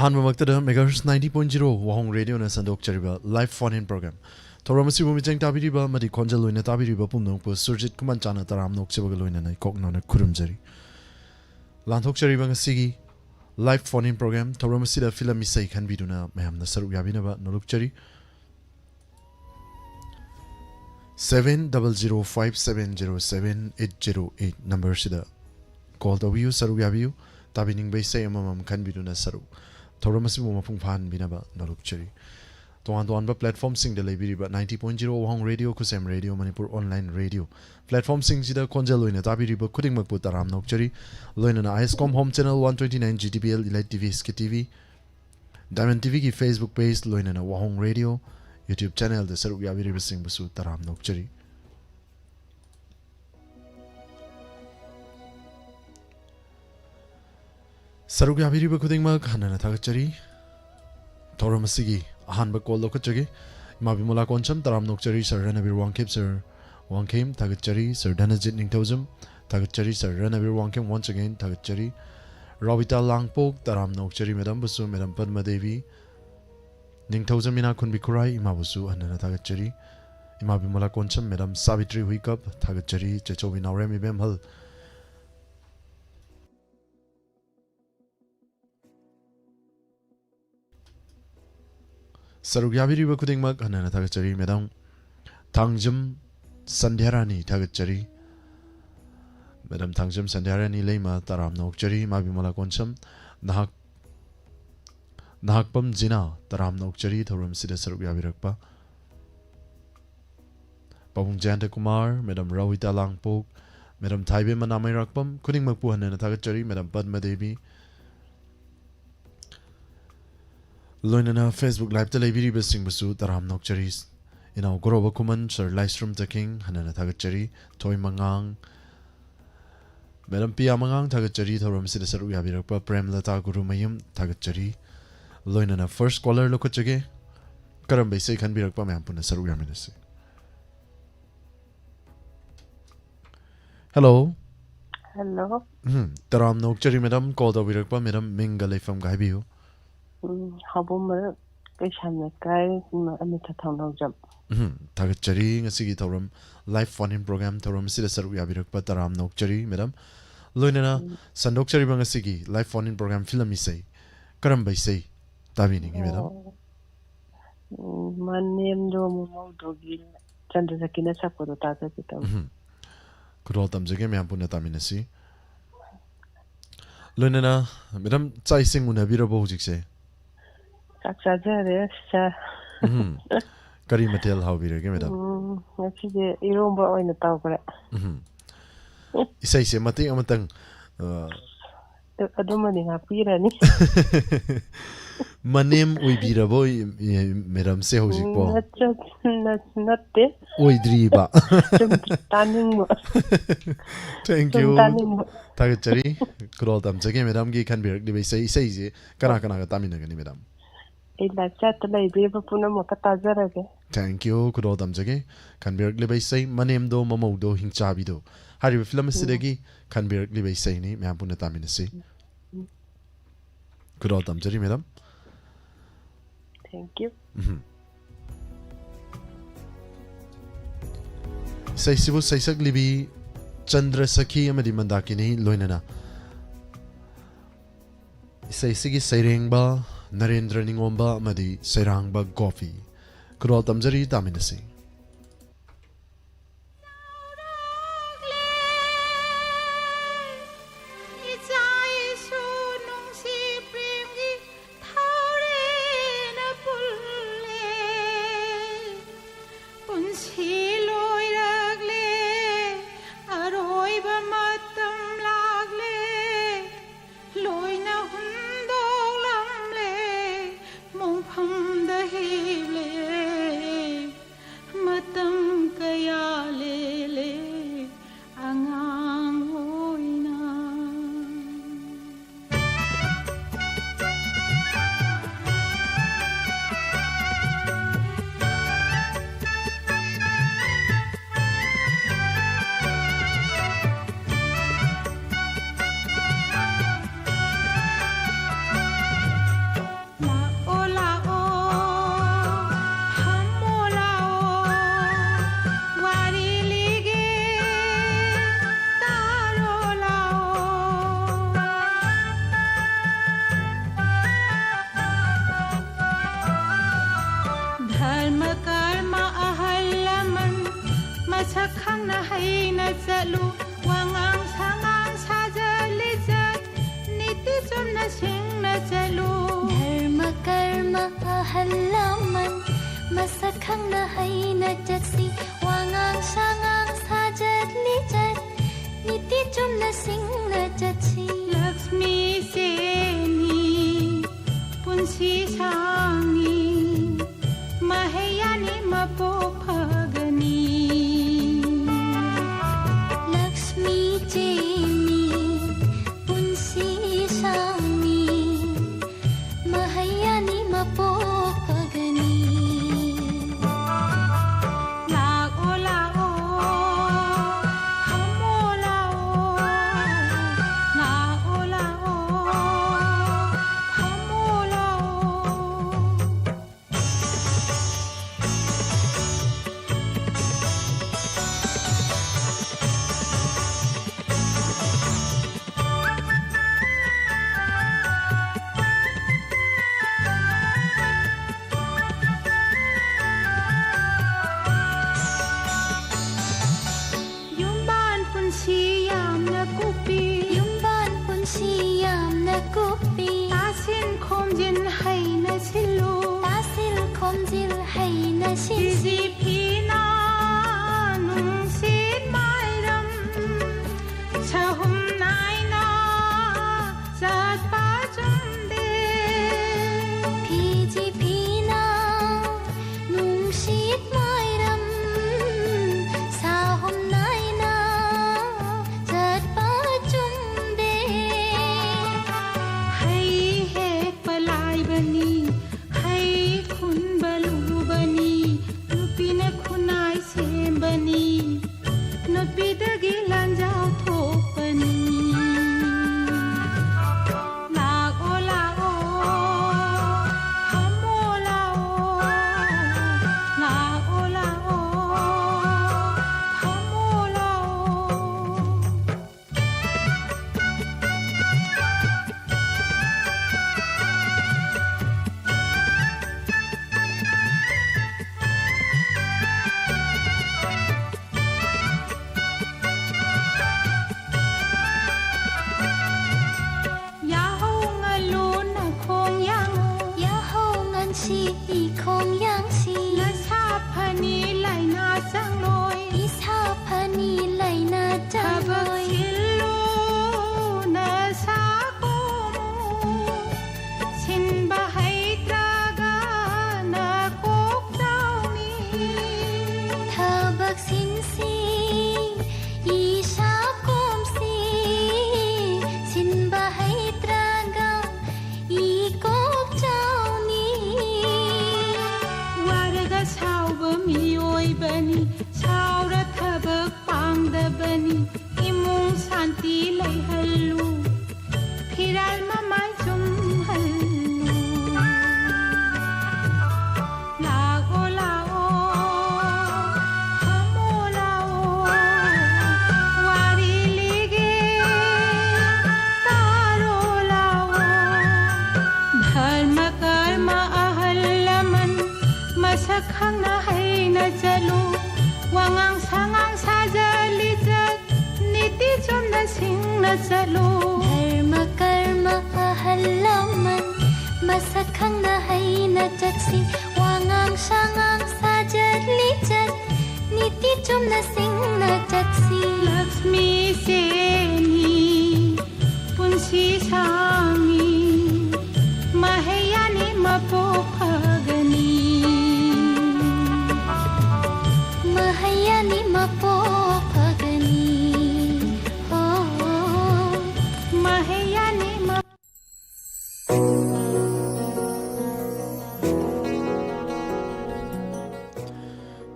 Ahan Mamaktada Megahertz 90.0 Wahong Radio na Sandok Chariba live phone in program. Toramasi Bumitang Tabiriba Madi Konjaluina Tabiriba Pumno Surjit Kumanchana Taram Nok Chibagaluina Kokno Kurumjari. Lantok Chariba Sigi live phone in program. Toramasi da Fila Misai can be duna Maham Nasaru Yabinaba Nolok Chari 7005707 number Sida. Call the view Saru Yabiu Tabining Bay say Mamam can be duna Saru. Toramasi Mumapung Pan Binaba Nalukcheri. Toan platform sing the Libri but 90.0 WAHONG Radio Kusem Radio Manipur Online Radio. Platform sing Sida Konjaluina Tabiriba Kuting Makputaram Nokcheri. Loinana ISCOM Home Channel 129 GTPL Elite TV Ski TV. Diamond TV ki Facebook page Loinana WAHONG Radio. YouTube channel the Saru Yabiri Sing Basu Taram Nokcheri. Saru Yabiri Bakuding Mak Hanana Tagachari Toramasigi Ahan Bakol Lokachagi Mabimula Koncham Taram Nokchari Sir Renabir Wankip Sir Wankim Tagachari Sir Danajit Ningtozum Tagachari Sir Renabir Wankim once again Tagachari Robita Langpok Taram Nokchari Madam Basu Madam Padma Devi Ningtozum Mina Kunbikurai Imabusu Hanana Tagachari Imabimula Koncham Madam Savitri Huikap Tagachari Chechovi Nauremi Bemhal Sarugyabiri Bakuding Mag Hanana Tagachari Madam Tangjum Sandhyarani Tagachari Madam Tangjum Sandhyarani Lema Taram Nokchari Mabimala Koncham Nahak Nahakpam Jina Taram Nokchari Thorum Sida Saruk Yabirakpa Pabung Janta Kumar Madam Rawita Langpok Madam Taibe Manamay Rakpam Kuning Magpuhan na Tagachari Madam Padma Devi Loinana Facebook Live Telebiri Besing Basu Taram Nokcharis Inaw Goroba Kuman Sir Livestream Taking Hanana Tagachari Toy Mangang Madam Pia Mangang Tagachari Thorum Sida Saruk Yabirakpa Prem Lata Guru Mayim Tagachari Loinana first caller Lokachage Karam Base Kan Birakpa Mampuna Saruk Yaminasi. Hello. Hello. Taram Nokchari Madam called the Virakpa Madam Mingale from Gaibiu. Habuma Kishan Kai Amita Town Jump. Tagachari Nasigi Torum live phone program Torum Sida Saruk Yabirakpa Taram Nokchari Madam Loinana Sandokchari Bangasigi live phone program film say Karam Base Tabini Madam. My name do Dogi Chandrakina Sapo Tata. Kurotam Jage Mampuna Taminasi. Lunana, Madam Chai Sing Munabira Bojik. Saxazares, Karimatel how we regame it up. Actually, Iromba in the tower. Say, Mati Amatang. I don't money happy, Ranny. Manim we be a boy, Madam Sehosik. Not there. Oi, Driba. Thank you. Tagachari, Kurotam Jage, Madam Gay can be really say, Kanaka Taminagani, Madam. It like that, like River Punamokataza. Thank you, Kurotam Jage, can be really say, Manem do Mamodo Hinchabido. Harry Flamisidegi can be really say, Mampuna Taminasi. Kurotam Jari, Madam. Thank you. Saisibu Saisak Libi Chandra Saki Amadi Mandakini Loinana Saisigi Sairangba Narendra Ningomba Amadi Sairangba Gofi Kurol Tamjari Taminasi.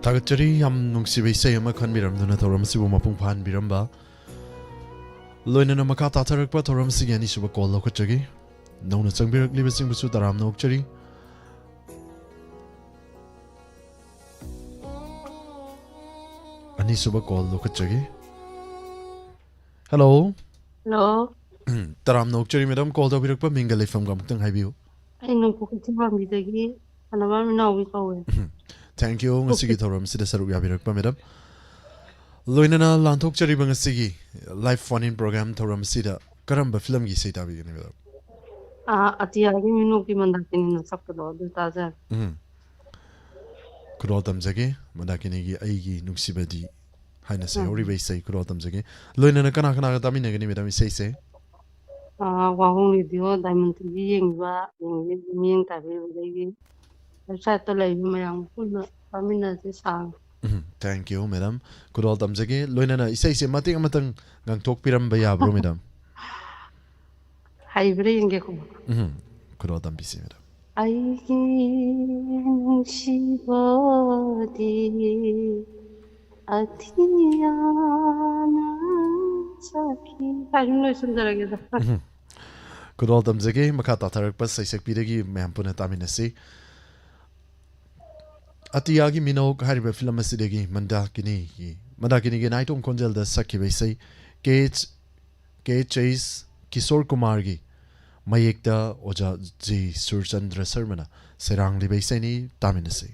Tagatjari yam nungsibe isay ama khanbiramduna thoramsibu mapung phan biramba loinana makha tatharakpa thoramsi yani suba call lokachagi nauna changbirakliba singbusu taram nokchari ani suba call lokachagi hello Hello. taram nokchari madam call tabirakpa minga leifam gamtang haibiu Ay nung kukutsiba midagi. Ano ba minawi ko eh. Thank you ngasigi thoram sida saruk yabirakpa madam loinana lanthokchari bangasigi live phone in program thoram sida karamba film gi sei tabigani madam Atiyagi minuki mandakini na sakdo du taza. kuro tamjage madakini gi aigi nuksibadi haina sei ori bai sei kuro tamjage loinana kana kana ga tamina gani madam sei sei Wahong video diamond TV yengba yeng tabi lagi. Website to lagi mayang pula pamina si sang. Thank you madam kuro tamjage loinana isai se mating amatang gang tok piram ba yabro madam Haibre yenge ko. kuro tambisi madam Aigi nungshibadi atiyana sakhi. Hajum no sundarageda. kuro tamjage makha tatharak pas sai sakpidagi ma'am puna taminasi atiyagi minok hariba film asidagi mandakini gi naitom konjal da sakhi bai sai ke chase Kishor Kumar gi mayekta oja ji Surchandra Sarmana serang li bai sai ni taminasi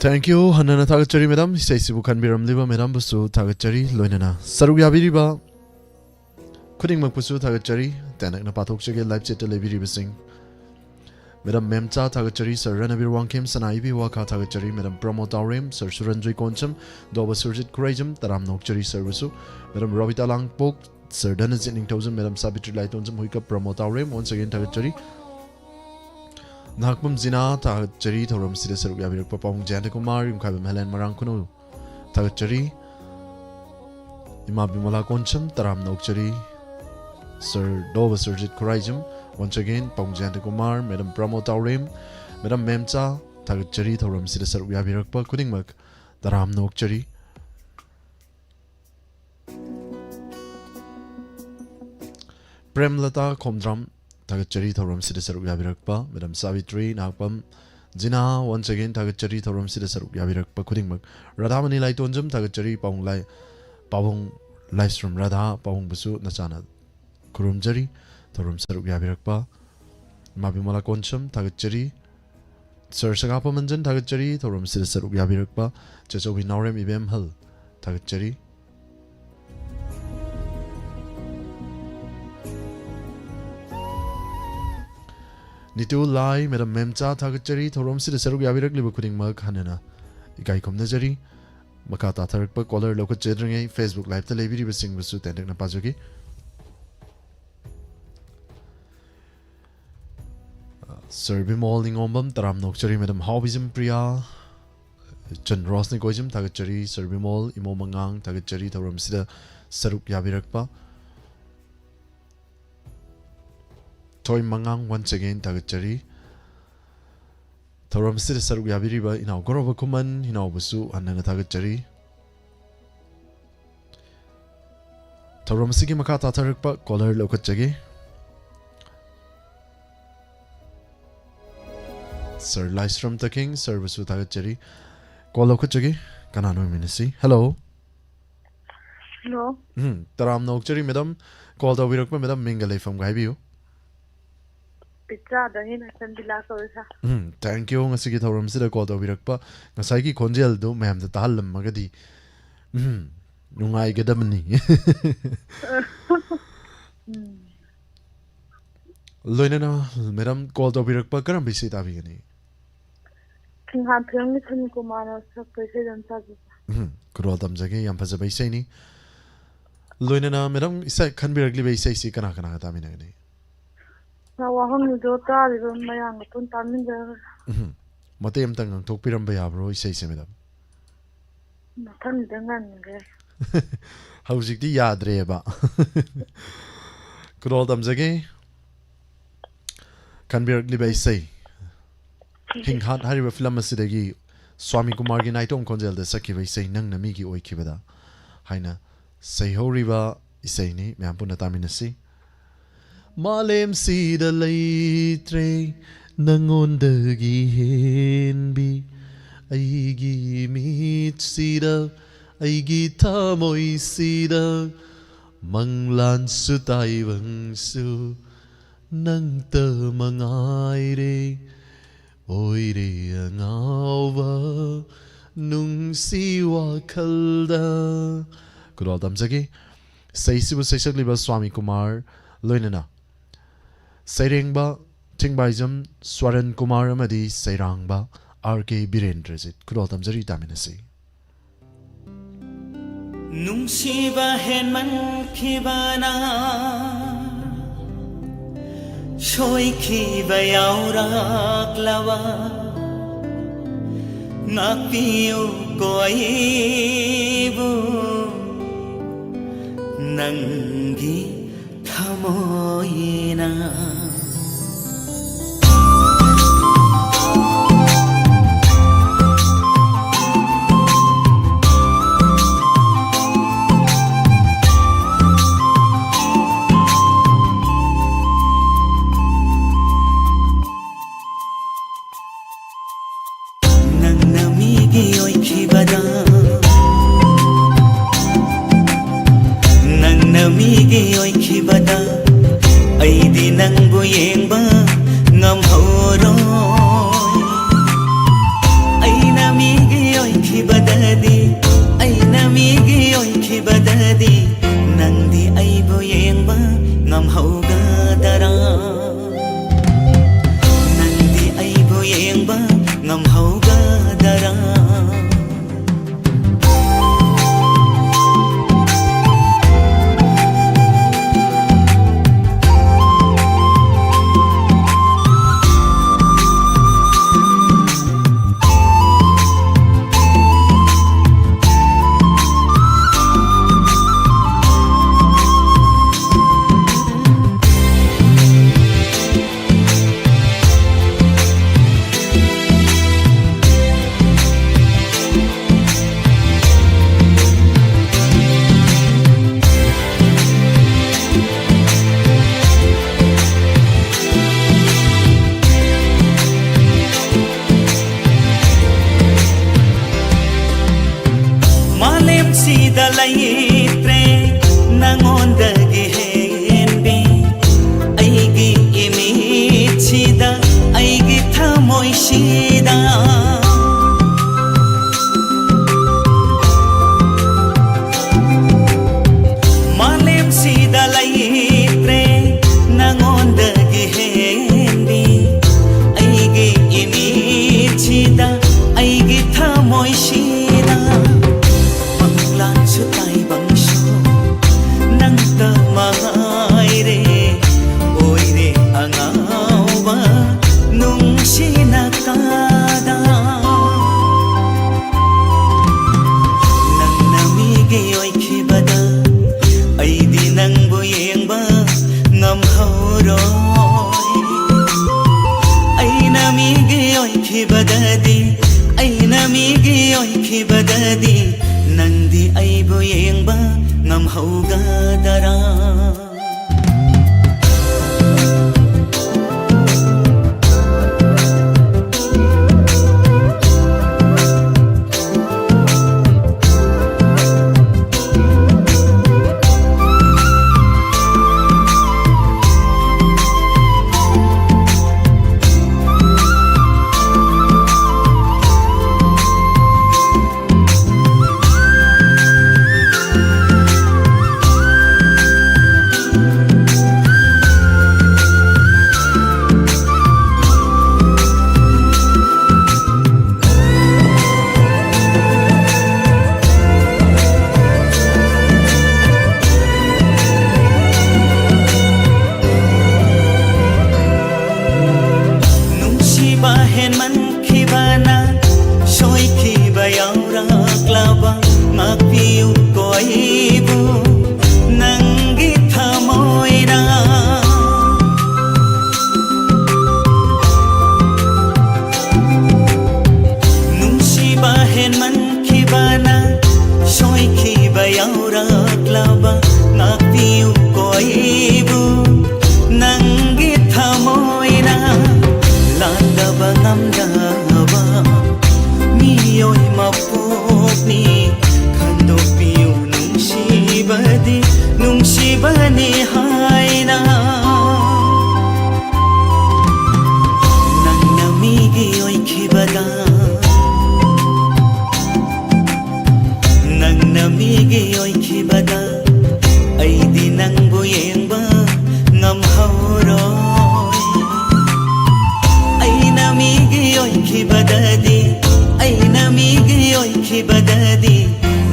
Thank you hanana thagachari madam isaisibu khanbiram liba madam busu thagachari loinana saruk yabiriba khuding makpusu thagachari tanak na pathok chege live chat lebiri bising madam memcha thagachari sir ranabir wangkem sanaibi waka thagachari madam promote aurem sir suranjoi koncham doba surjit kurajam taram nokchari sir busu madam robita langpok sir danazin 1000 madam sabitri laitonjam huika promote aurem once again thagachari Nakpam Zina Tagachari Thorum Sida Saruk Yabirak Papong Janta Kumar Yumkabim Helen Marangkuno Tagachari Imabimala Koncham Taram Nokchari Sir Dova Surjit Kurajam once again Pong Janta Kumar Madam Brahmo Taurim Madam Memcha Tagachari Thorum Sida Saruk Yabirak Pa Kudingmak Taram Nokchari Premlata Komdram Tagachari Thorum Sida Saruk Yabirakpa, Madam Savitri, Nakpam, Zina, once again Tagachari Thorum Sida Saruk Yabirakpa, Kudingmak, Radhamani Laitonjam, Tagachari, Pong Lai, Pawong Livestream Radha, Pawong Busu, Nachana, Kurumjari, Thorum Saruk Yabirakpa, Mabimala Koncham, Tagachari, Sir Sagapa Manjan, Tagachari, Thorum Sida Saruk Yabirakpa, Chachobi Naurem Ibem Hal, Tagachari. Nitu Lai, Madam Memcha, Tagachari, Thorum Sida Saruk Yabirak Liba Kuding Mag Hanana, Ikai Komnajari, Makata Tarakpa, Collar Local Chedring, Facebook Live Television, Sing Busu, Tendak Napazuki. Sir Bimol Ombam, Taram Nokchari, Madam Hobism Priya, Jan Rosni Gojim, Tagachari, Sir Bimol, Imo Mangang, Tagachari, Thorum Sida Saruk Yabirakpa. Toy Mangang once again Tagachari Thorum Sida Saruk Yabiriba Inau Gorova Kuman Inau Busu Anana Tagachari Thorum Sigi Makata Tarikpa Collar Lokachagi Sir Lystrom the King Sir Busu Tagachari Kolokachagi Kanano Minisi Hello Hello. Taram Nokchari Madam called over Madam Mingale from Gaibu. Pizza dahil nasan bila ko sa. Thank you ngasigi thorum sida call over pa ngasai ki konjel do ma'am da talam magadi. Nungai gadamni. Loinana Madam called over pa karam bisi tabi gani. King han thang ni thani ko mana sa president sa. Kurol tamjage yam paza baisai ni. Loinana Madam isa khanbiragli baisai si kana kana ta mina gani. Na wahong ni do ta ri ron mayang tun tamin ja. Mate am tang thok piram ba yabro isai se Madam. Na than dangan ge. Haujikti yadre ba. Kurol tamjage khanbiragli baisai. King Han Hariba film asidagi Swami Kumar gi Naitom Konjel da sakiba isai nang nami gi oikibada haina sei horiba isai ni myam puna taminasi Malem sida leitre nangondagi henbi aigi mit sida aigi thamoi sida manglan sutai bangsu nang ta mangai re Oire angauva nungsiwa kalda Kurol tamjagi Saisibu Saisakliba Swami Kumar Loinana Sairengba Tingbaijam Swaran Kumar Amadi Sairangba R.K. Birendrajit Kurol tamjari taminasi Nungsiba henman kibana Shoy ki bayaurak lawa Ngapiyo koibu Nanggi thamoyina Namigi oikibada aidi nangbu yengba ngamhoroi ai namigi ꯈꯤꯕꯗꯗꯤ ꯅꯪꯗꯤ ꯑꯩꯕꯨ ꯌꯦꯡꯕ ꯉꯝꯍꯧꯒꯗꯔꯥ ꯅꯪꯗꯤ ꯑꯩꯕꯨ ꯌꯦꯡꯕ ꯉꯝꯍꯧꯒꯗꯔꯥ ꯁꯤꯗ ꯂꯩꯇ꯭ꯔꯦ ꯅꯪꯉꯣꯟꯗꯒꯤ ꯍꯦꯟꯕꯤ ꯑꯩꯒꯤ ꯏꯃꯤꯠꯁꯤꯗ ꯑꯩꯒꯤ ꯊꯃꯣꯏꯁꯤꯗ ꯃꯥꯂꯦꯝꯁꯤꯗ ꯂꯩꯇ꯭ꯔꯦ ꯅꯪꯉꯣꯟꯗꯒꯤ ꯍꯦꯟꯕꯤ ꯑꯩꯒꯤ ꯏꯃꯤꯠꯁꯤda ꯑꯩꯒꯤ ꯊꯃꯣꯏꯁꯤda ꯂꯥꯟꯁꯨ ꯇꯥꯏꯕꯪꯁꯨ ꯅꯪꯇ ꯃꯉꯥꯏꯔꯦ ꯑꯣꯏꯔꯦ ꯑꯉꯥꯎꯕ ꯅꯨꯡꯁꯤꯅꯀꯥꯗ ꯅꯪꯅ ꯃꯤꯒꯤ ꯑꯣꯏꯈꯤꯕꯗ ꯑꯩꯗꯤ ꯅꯪꯕꯨ ꯌꯦꯡꯕ ꯉꯝꯍꯧꯔꯣꯏ ꯑꯩꯅ ꯃꯤꯒꯤ ꯑꯣꯏꯈꯤꯕꯗꯗꯤ ꯑꯩꯅ ꯃꯤꯒꯤ ꯑꯣꯏꯈꯤꯕꯗꯗꯤ ꯅꯪꯗꯤ ꯑꯩꯕꯨ ꯌꯦꯡꯕ ꯉꯝꯍꯧꯒꯗꯔꯥ ꯅꯨꯡꯁꯤꯕꯅꯤ ꯍꯥꯏꯅ ꯅꯪꯅ ꯃꯤꯒꯤ ꯑꯣꯏꯈꯤꯕꯗ ꯅꯪꯅ ꯃꯤꯒꯤ ꯑꯣꯏꯈꯤꯕꯗ ꯑꯩꯗꯤ ꯅꯪꯕꯨ ꯌꯦꯡꯕ ꯉꯝꯍꯧꯔꯣꯏ ꯑꯩꯅ ꯃꯤꯒꯤ ꯑꯣꯏꯈꯤꯕꯗꯗꯤ ꯑꯩꯅ ꯃꯤꯒꯤ ꯑꯣꯏꯈꯤꯕꯗꯗꯤ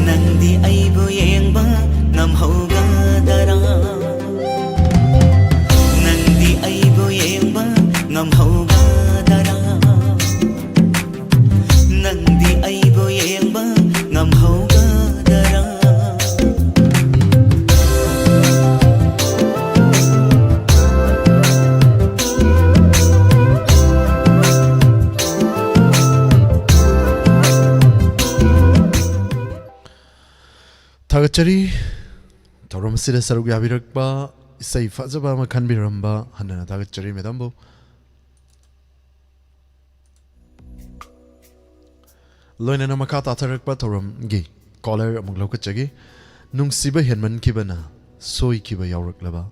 ꯅꯪꯗꯤ ꯑꯩꯕꯨ ꯌꯦꯡꯕ ꯉꯝꯍꯧꯒꯗꯔꯥ ꯅꯪꯗꯤ ꯑꯩꯕꯨ ꯌꯦꯡꯕ ꯉꯝꯍꯧꯒꯗꯔꯥ ꯅꯪꯗꯤ ꯑꯩꯕꯨ ꯌꯦꯡꯕ ꯉꯝꯍꯧꯒꯗꯔꯥ ꯊꯥꯒꯠꯆꯔꯤ ꯊꯧꯔꯝ ꯑꯁꯤꯗ ꯁꯔꯨꯛ ꯌꯥꯕꯤꯔꯛꯄ ꯏꯁꯩ ꯐꯖꯕ ꯑꯃ ꯈꯟꯕꯤꯔꯝꯕ ꯍꯟꯅ ꯊꯥꯒꯠꯆꯔꯤ ꯃꯦꯗꯥꯝꯕꯨ ꯂꯣꯏꯅꯅ ꯃꯈꯥ ꯇꯥꯊꯔꯛꯄ ꯊꯧꯔꯝꯒꯤ ꯀꯣꯂꯔ ꯑꯃꯨꯛ ꯂꯧꯈꯠꯆꯒꯦ ꯅꯨꯡꯁꯤꯕ ꯍꯦꯟꯃꯟꯈꯤꯕꯅ ꯁꯣꯏꯈꯤꯕ ꯌꯥꯎꯔꯛꯂꯕ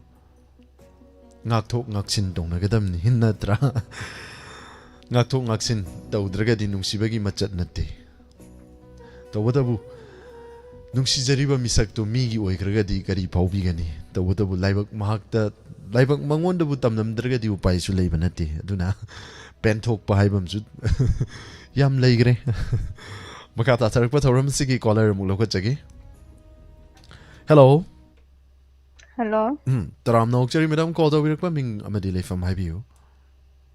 ꯉꯥꯛꯊꯣꯛ ꯉꯥꯛꯁꯤꯟ ꯇꯧꯅꯒꯗꯕꯅꯤ ꯅꯠꯇ꯭ꯔꯥ ꯉꯥꯛꯊꯣꯛ ꯉꯥꯛꯁꯤꯟ ꯇꯧꯗ꯭ꯔꯒꯗꯤ ꯅꯨꯡꯁꯤꯕꯒꯤ ꯃꯆꯠ ꯅꯠꯇꯦ ꯇꯧꯕꯇꯕꯨ ꯅꯨꯡꯁꯤꯖꯔꯤꯕ ꯃꯤꯁꯛꯇꯨ ꯃꯤꯒꯤ ꯑꯣꯏꯈ꯭ꯔꯒꯗꯤ ꯀꯔꯤ ꯐꯥꯎꯕꯤꯒꯅꯤ ꯇꯧꯕꯇꯕꯨ ꯂꯥꯏꯕꯛ ꯃꯍꯥꯛꯇ ꯂꯥꯏꯕꯛ ꯃꯉꯣꯟꯗꯕꯨ ꯇꯝꯂꯝꯗ꯭ꯔꯒꯗꯤ ꯎꯄꯥꯏꯁꯨ ꯂꯩꯕ ꯅꯠꯇꯦ ꯑꯗꯨꯅ ꯄꯦꯟꯊꯣꯛꯄ ꯍꯥꯏꯕ ꯑꯃꯁꯨ ꯌꯥꯝ ꯂꯩꯈ꯭ꯔꯦ ꯃꯈꯥ ꯇꯥꯊꯔꯛꯄ ꯊꯧꯔꯝ ꯑꯁꯤꯒꯤ ꯀꯣꯂꯔ ꯑꯃꯨꯛ ꯂꯧꯈꯠꯆꯒꯦ ꯍꯦꯜꯂꯣ ꯍꯜꯂꯣ ꯇꯔꯥꯝꯅ ꯑꯣꯛꯆꯔꯤ ꯃꯦꯗꯥꯝ ꯀꯣꯜ ꯇꯧꯕꯤꯔꯛꯄ ꯃꯤꯡ ꯑꯃꯗꯤ ꯂꯩꯐꯝ ꯍꯥꯏꯕꯤꯌꯨ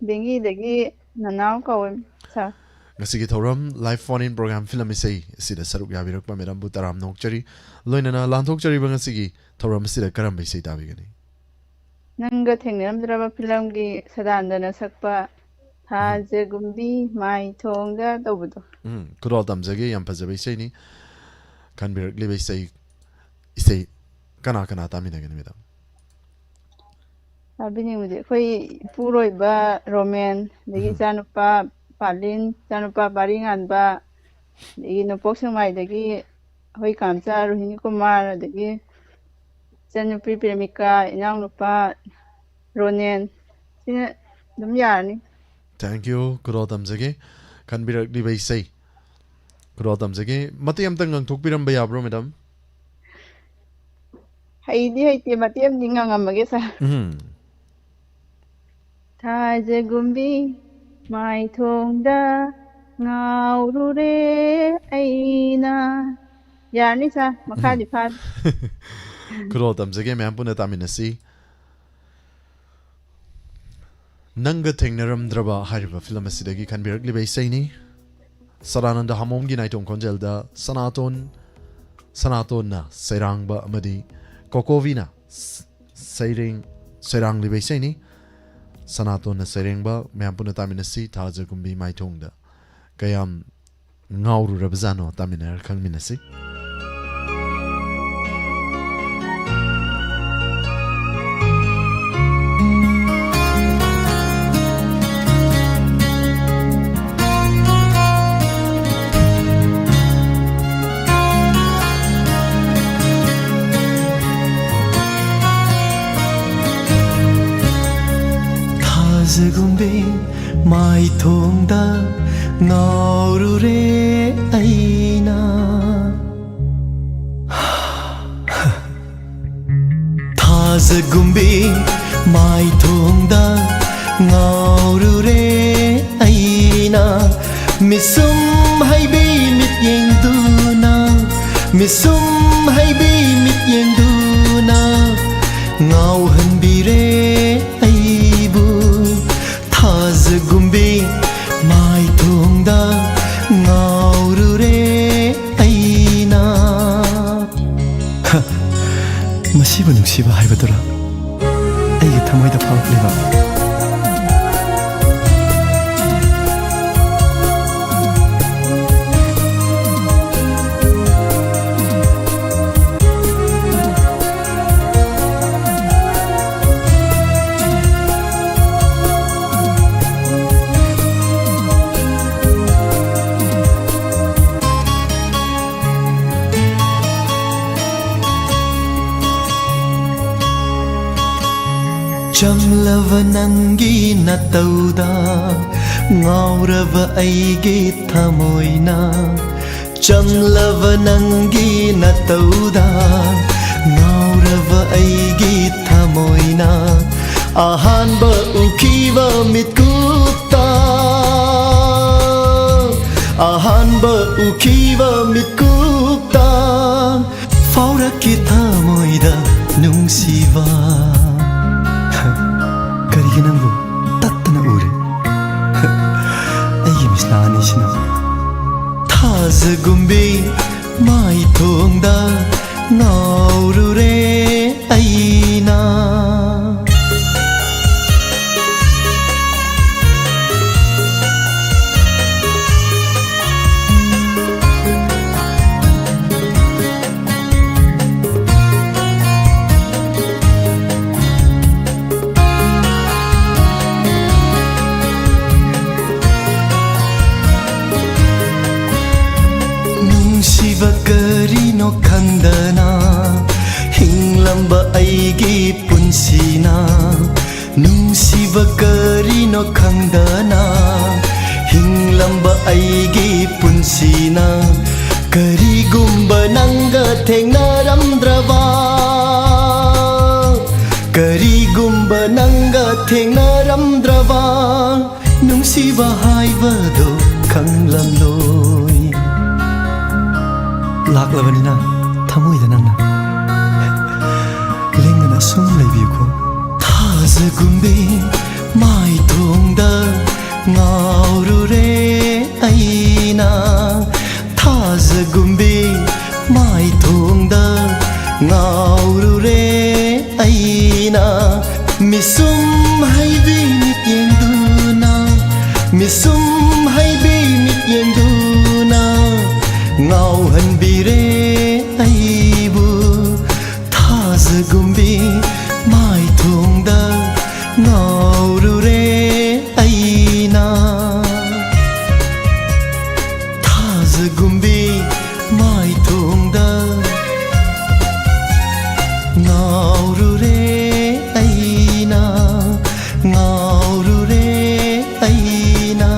ꯕꯦꯡꯒꯤꯗꯒꯤ ꯅꯅꯥꯎ ꯀꯧꯋꯦ ꯁꯥꯔ ꯉꯁꯤꯒꯤ ꯊꯧꯔꯝ live phone in programme film ꯏꯁꯩ ꯑꯁꯤꯗ ꯁꯔꯨꯛ ꯌꯥꯕꯤꯔꯛꯄ ꯃꯦꯗꯥꯝꯕꯨ ꯇꯔꯥꯝꯅ ꯑꯣꯛꯆꯔꯤ ꯂꯣꯏꯅꯅ ꯂꯥꯟꯊꯣꯛꯆꯔꯤꯕ ꯉꯁꯤꯒꯤ ꯊꯧꯔꯝ ꯑꯁꯤꯗ ꯀꯔꯝꯕ ꯏꯁꯩ ꯇꯥꯕꯤꯒꯅꯤ ꯅꯪꯒ ꯊꯦꯡꯅꯔꯝꯗ꯭ꯔꯕ ꯐꯤꯂꯝꯒꯤ ꯁꯗꯥꯟꯗꯅ ꯁꯛꯄ ꯊꯥꯖꯒꯨꯝꯕꯤ ꯃꯥꯏꯊꯣꯡꯗ ꯇꯧꯕꯗꯣ ꯈꯨꯗꯣꯜ ꯇꯝꯖꯒꯦ ꯌꯥꯝ ꯐꯖꯕ ꯏꯁꯩꯅꯤ ꯈꯟꯕꯤꯔꯛꯂꯤꯕ ꯏꯁꯩ ꯀꯅꯥ ꯀꯅꯥ ꯇꯥꯃꯤꯟꯅꯒꯅꯤ ꯃꯦꯗꯥꯝ ꯇꯥꯕꯤꯅꯤꯡꯕꯗꯤ ꯑꯩꯈꯣꯏ ꯏꯄꯨꯔꯣꯏꯕ ꯔꯣꯃꯦꯟ ꯑꯗꯒꯤ ꯏꯆꯥꯅꯨꯄꯥ ꯄꯥꯂꯤꯟ ꯏꯆꯥꯅꯨꯄꯥ ꯄꯥꯔꯤꯉꯥꯟꯕ ꯑꯗꯒꯤ ꯅꯣꯡꯄꯣꯛ ꯁꯦꯛꯃꯥꯏꯗꯒꯤ ꯑꯩꯈꯣꯏ ꯀꯥꯝꯆꯥ ꯔꯣꯍꯤꯅꯤ ꯀꯨꯃꯥꯔ ꯑꯗꯒꯤ ꯏꯆꯟꯅꯨꯄꯤ ꯄ꯭ꯔꯦꯃꯤꯀꯥ ꯏꯅꯥꯎꯅꯨꯄꯥ ꯔꯣꯅꯦꯟ ꯁꯤꯅ ꯑꯗꯨꯝ ꯌꯥꯔꯅꯤ ꯊꯦꯡꯛ ꯌꯨ ꯈꯨꯗꯣꯜ ꯇꯝꯖꯒꯦ ꯈꯟꯕꯤꯔꯛꯂꯤꯕ ꯏꯁꯩ ꯈꯨꯗꯣꯜ ꯇꯝꯖꯒꯦ ꯃꯇꯦꯛ ꯑꯃꯇꯪ ꯉꯪꯊꯣꯛꯄꯤꯔꯝꯕ ꯌꯥꯕ꯭ꯔꯣ ꯃꯦꯗꯥꯝ ꯍꯩꯗꯤ ꯍꯩꯇꯦ ꯃꯇꯦꯛ ꯑꯃꯗꯤ ꯉꯪꯉꯝꯃꯒꯦ ꯁꯥꯔ ꯊꯥꯖꯒꯨꯝꯕꯤ ꯃꯥꯏꯊꯣꯡꯗ ꯉꯥꯎꯔꯨꯔꯦ ꯑꯩꯅ ꯌꯥꯔꯅꯤ ꯁꯥꯔ ꯃꯈꯥꯗꯤ ꯐꯥꯗꯦ ꯈꯨꯗꯣꯜ ꯇꯝꯖꯒꯦ ꯃꯌꯥꯝ ꯄꯨꯟꯅ ꯇꯥꯃꯤꯟꯅꯁꯤ ꯅꯪꯒ ꯊꯦꯡꯅꯔꯝꯗ꯭ꯔꯕ ꯍꯥꯏꯔꯤꯕ ꯐꯤꯂꯝ ꯑꯁꯤꯗꯒꯤ ꯈꯟꯕꯤꯔꯛꯂꯤꯕ ꯏꯁꯩꯅꯤ ꯁꯗꯥꯅꯟꯗ ꯍꯥꯃꯣꯝꯒꯤ ꯅꯥꯏꯇꯣꯝ ꯈꯣꯟꯖꯦꯜꯗ ꯁꯅꯥꯇꯣꯟꯅ ꯁꯩꯔꯥꯡꯕ ꯑꯃꯗꯤ ꯀꯣꯀꯣꯕꯤꯅ ꯁꯩꯔꯥꯡꯂꯤꯕ ꯏꯁꯩꯅꯤ ꯁꯅꯥꯇꯣꯟꯅ ꯁꯩꯔꯦꯡꯕ ꯃꯌꯥꯝ ꯄꯨꯟꯅ ꯇꯥꯃꯤꯟꯅꯁꯤ ꯊꯥꯖꯒꯨꯝꯕꯤ ꯃꯥꯏꯊꯣꯡꯗ ꯀꯌꯥꯝ ꯉꯥꯎꯔꯨꯔꯕꯖꯥꯠꯅꯣ ꯇꯥꯃꯤꯟꯅꯔ ꯈꯪꯃꯤꯟꯅꯁꯤ ꯊꯥꯖꯒꯨꯝꯕꯤ ꯃꯥꯏꯊꯣꯡꯗ ꯉꯥꯎꯔꯨꯔꯦ ꯑꯩꯅ ꯊꯥꯖꯒꯨꯝꯕꯤ ꯃꯥꯏꯊꯣꯡꯗ ꯉꯥꯎꯔꯨꯔꯦ ꯑꯩꯅ ꯃꯤꯁꯨꯝ ꯍꯩꯕꯤ ꯃꯤꯠꯌꯦꯡꯗꯨꯅ ꯃꯤꯁꯨꯝ ꯍꯩꯕꯤ ꯃꯤꯠꯌꯦꯡꯗꯨꯅ ꯉꯥꯎꯍꯟꯕꯤꯔꯦ ꯑꯩꯕꯨ ꯊꯥꯖꯒꯨꯝꯕꯤ ꯃꯥꯏꯊꯣꯡꯗ ꯉꯥꯎꯔꯨꯔꯦ ꯑꯩꯅ ꯃꯁꯤꯕꯨ ꯅꯨꯡꯁꯤꯕ ꯍꯥꯏꯕꯗꯨꯔ ꯑꯩꯒꯤ ꯊꯃꯣꯏꯗ ꯐꯥꯎꯔꯛꯂꯤꯕ ꯆꯝꯂꯕ ꯅꯪꯒꯤ ꯅꯇꯧꯗ ꯉꯥꯎꯔꯕ ꯑꯩꯒꯤ ꯊꯃꯣꯏꯅ ꯆꯝꯂꯕ ꯅꯪꯒꯤ ꯅꯇꯧꯗ ꯉꯥꯎꯔꯕ ꯑꯩꯒꯤ ꯊꯃꯣꯏꯅ ꯑꯍꯥꯟꯕ ꯎꯈꯤꯕ ꯃꯤꯠꯀꯨꯞꯇ ꯑꯍꯥꯟꯕ ꯎꯈꯤꯕ ꯃꯤꯠꯀꯨꯞꯇ ꯐꯥꯎꯔꯛꯈꯤ ꯊꯃꯣꯏꯗ ꯅꯨꯡꯁꯤꯕ ꯀꯔꯤꯒꯤ ꯅꯪꯕꯨ ꯇꯠꯇꯅ ꯎꯔꯦ ꯑꯩꯒꯤ ꯃꯤꯁꯅꯥ ꯑꯅꯤꯁꯤꯅ ꯊꯥꯖꯒꯨꯝꯕꯤ ꯃꯥꯏꯊꯣꯡꯗ ꯉꯥꯎꯔꯨꯔꯦ ꯑꯩꯅ ꯅꯨꯡꯁꯤꯕ ꯀꯔꯤꯅꯣ ꯈꯪꯗꯅ ꯍꯤꯡꯂꯝꯕ ꯑꯩꯒꯤ ꯄꯨꯟꯁꯤꯅ ꯅꯨꯡꯁꯤꯕ ꯀꯔꯤꯅꯣ ꯈꯪꯗꯅ ꯍꯤꯡꯂꯝꯕ ꯑꯩꯒꯤ ꯄꯨꯟꯁꯤꯅ Karigumba nanga thengnaramdraba Karigumba nanga thengnaramdraba Nungsiba haibado khanglamloi Laklabanina thamoida nangna Lengana sum leibiyuko Thazagumbe mai thongda ngaurure aina Thazagumbe mai thongda ngaurure aina Misum haibi mityenduna Misum haibi mityenduna Ngau hanbire aibu Thazagumbe mai thongda ngaurure aina Thazagumbe mai thongda ngaurure aina ngaurure aina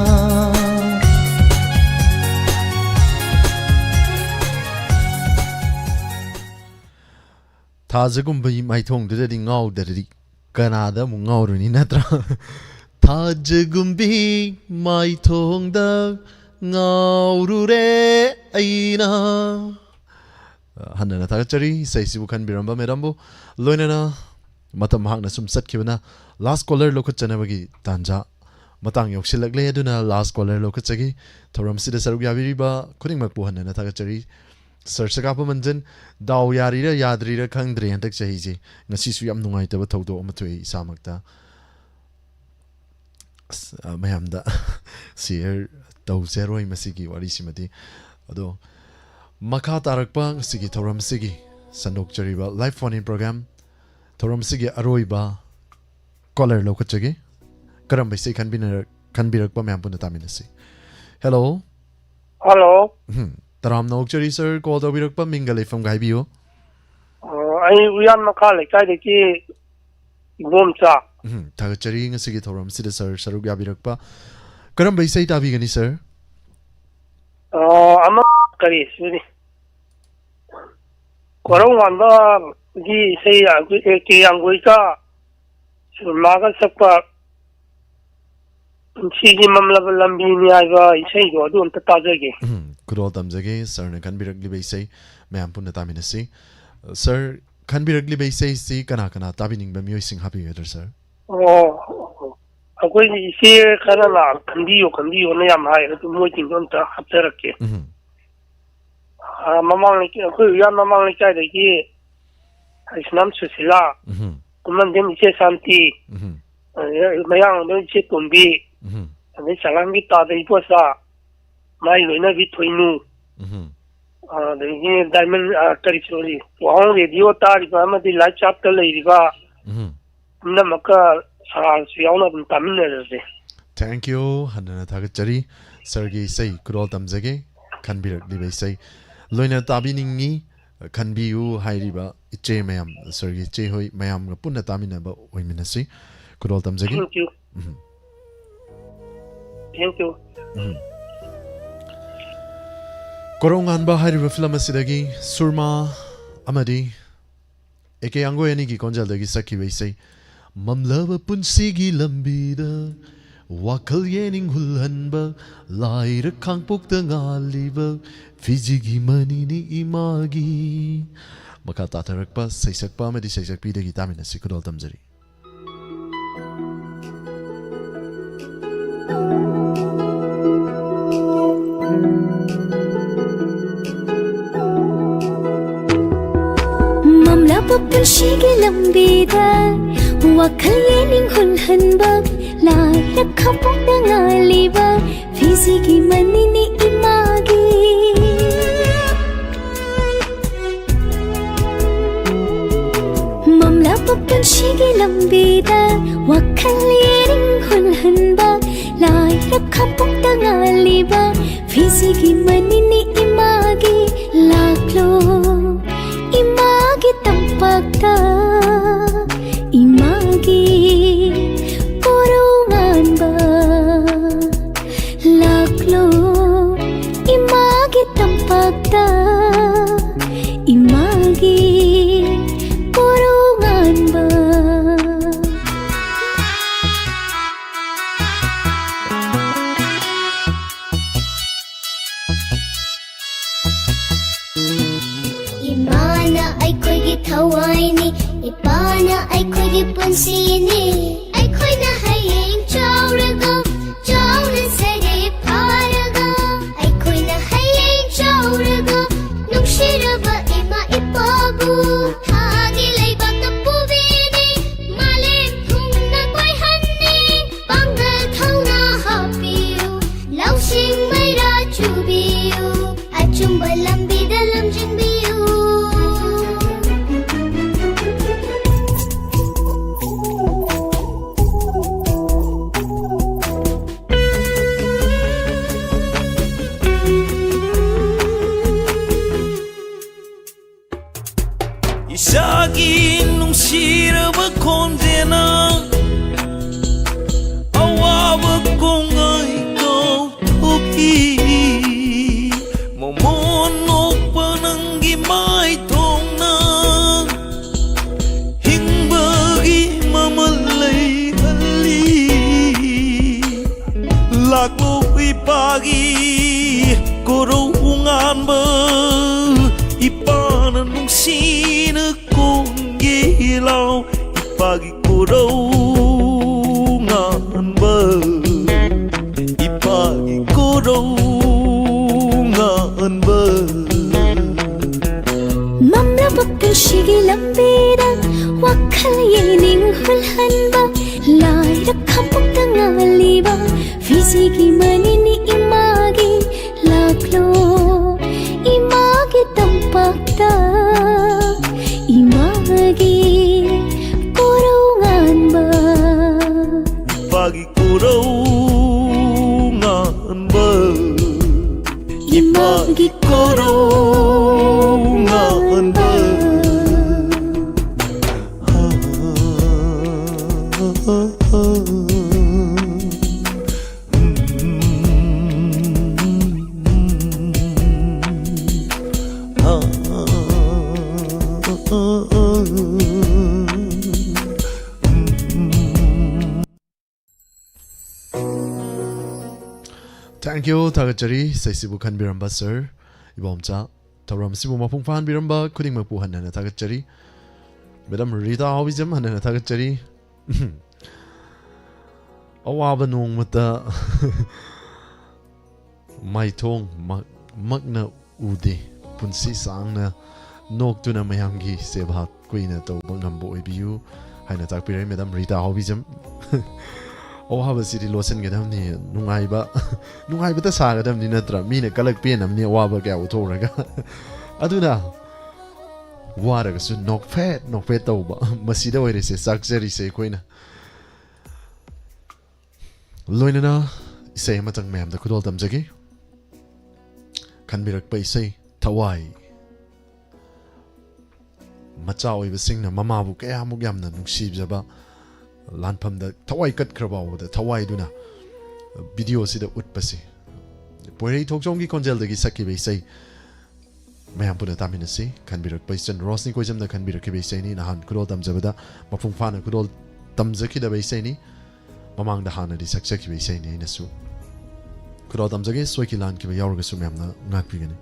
Thazagumba mai thong de ding ngau de di Canada mu ngau ru ni natra Thazagumbi mai thong da ngau ru re aina Hanna ta chari sai sibu khan biramba merambo loinana matam hangna sum satkibana last caller lokut chanabagi tanja matang yoksilagle aduna last caller lokut chagi thoram sida sarug yabiriba khuning makpu hanna ta chari Search pa manjan daw yari ra yadri ra khangdre hantak chahi je ngasi su yam nungai ta ba thodo ama thoi samakta mayamda share taw zeroi masigi wari simati ado makha tarakpa sigi thoram sigi sandok chariba live phone in program thoram sigi aroiba caller lokachagi karam bai sei khanbirak pa mayam puna taminasi hello Hello. Taram Nokchari sir, call the Virakpa Mingale from Gaibio. I am Makale, Kaidaki Gomcha. Tagachari in a Sigitorum, Sida sir, Saruga Virakpa. Karam by say Tabigani sir. I'm a Karis, really. Korowanda, Gi say, Anguita, Maga Sapa. Sigi Mamla Lambini, I say, you don't touch again. Kudol Tamzage, sir, and can be regularly say, Mam Punataminasi. Sir, can be regularly say, see Kanakana, tabining by musing happy weather, sir. Oh, I'm going to see Kanala, Kandio, Nayam High, to Moiting on the Hapteraki. Mamma, young Mamma, the year, I snam Susila, commanding Santi, my young Nochi Tumbi, and the Salangita, the Iposa. My winner between you. The diamond territory. WAHONG radio tarifama the light chapter lady. Namaka Siana Taminers. Thank you, Hanana Tagachari, Sergei say, Kudol Tamzage, can be regularly say. Loina Tabiningi, can be you, Hairiba, Iche Mayam, Sergei Chehoi, Mayam, Puna Taminaba, Womenasi, Kudol Tamzage. Thank you. Thank you. Korongan ba hariba film asidagi surma amadi eke ango yani gi konjal dagi saki weisai mamlava punsigi lambida wakal yening hulhanba laira khangpok ta ngaliba fizigi manini imagi maka tatarakpa saisakpa amadi saisakpi dagi tamina sikudol tamjari Punsigi lambida wakal yening hulhanba laira khangpok ta ngaliba fizigi manini imagi mamla punsigi lambida wakal yening hulhanba laira khangpok ta ngaliba fizigi manini imagi laklo imagi tampakta imagi korongan ba laklo imagi tampakta ipana aikhoigi punsini aikhoina hayeng chauraga chauna sare pharaga aikhoina hayeng chauraga nungshiraba ima ipabu thagi leibak pubini malem thungna koi hanni pangal thauna hapiu lausing maira chubiu achumba lambida lamjingbiu Isagi nungsiraba kondena awaba kongai kau thuki momon panangi mai thongna hingbagi mamalai halli laklo ipagi koro unganba ipana nungsina konggilau ipagi korau nganba ipagi korau nganba mamla bakkan shigi lambida wakhal yening hulhanba lai rakhapuk tangaliba fisigi manini imagi laklo imagi tampakta imagi korunganba ipagi korau nganba ipagi korau nganba Thank you, Tagachari, Saisibu Khan Biramba, sir. Ibomcha, Taram Sibu Mapung Fan Biramba, Kuding Mapuhan and Tagachari. Madam Rita Hobism and Tagachari. Awabanung with the My Tong Magna Ude, Punsi Sangna, Nok Tuna Mayangi, Sebhat, Queen at Obangambo Ibu, Hanatak Pire, Madam Rita Hobism. Oh, how was it lost in Gadamni? Nungaiba the Sagadam Ninatra, Mina Galak Pianam near Wabaga Autoraga. Aduna Water soon knock fat, knock fat over. Masida, where is a Saxeri say Queen Loinana, say Matang Mam, the Kudol Damzaki can be by say Tawai Machao was singing a Mama book, Amugam, and Shibzaba. Lanpam the Tawai cut crabao, the Tawai duna video si the Utpasi. Puri talk zongi conjel the Gisaki say, May I put a taminasi, can be replaced and Rosni Quizam that can be rekibasani, Nahan Kudol Damzabada, Mafungfana Kudol Damzaki the Basani, among the Hana is exactly saying in a soup. Kudol Damzagi, Swaki Land Kiva Yorgasumamna, not beginning.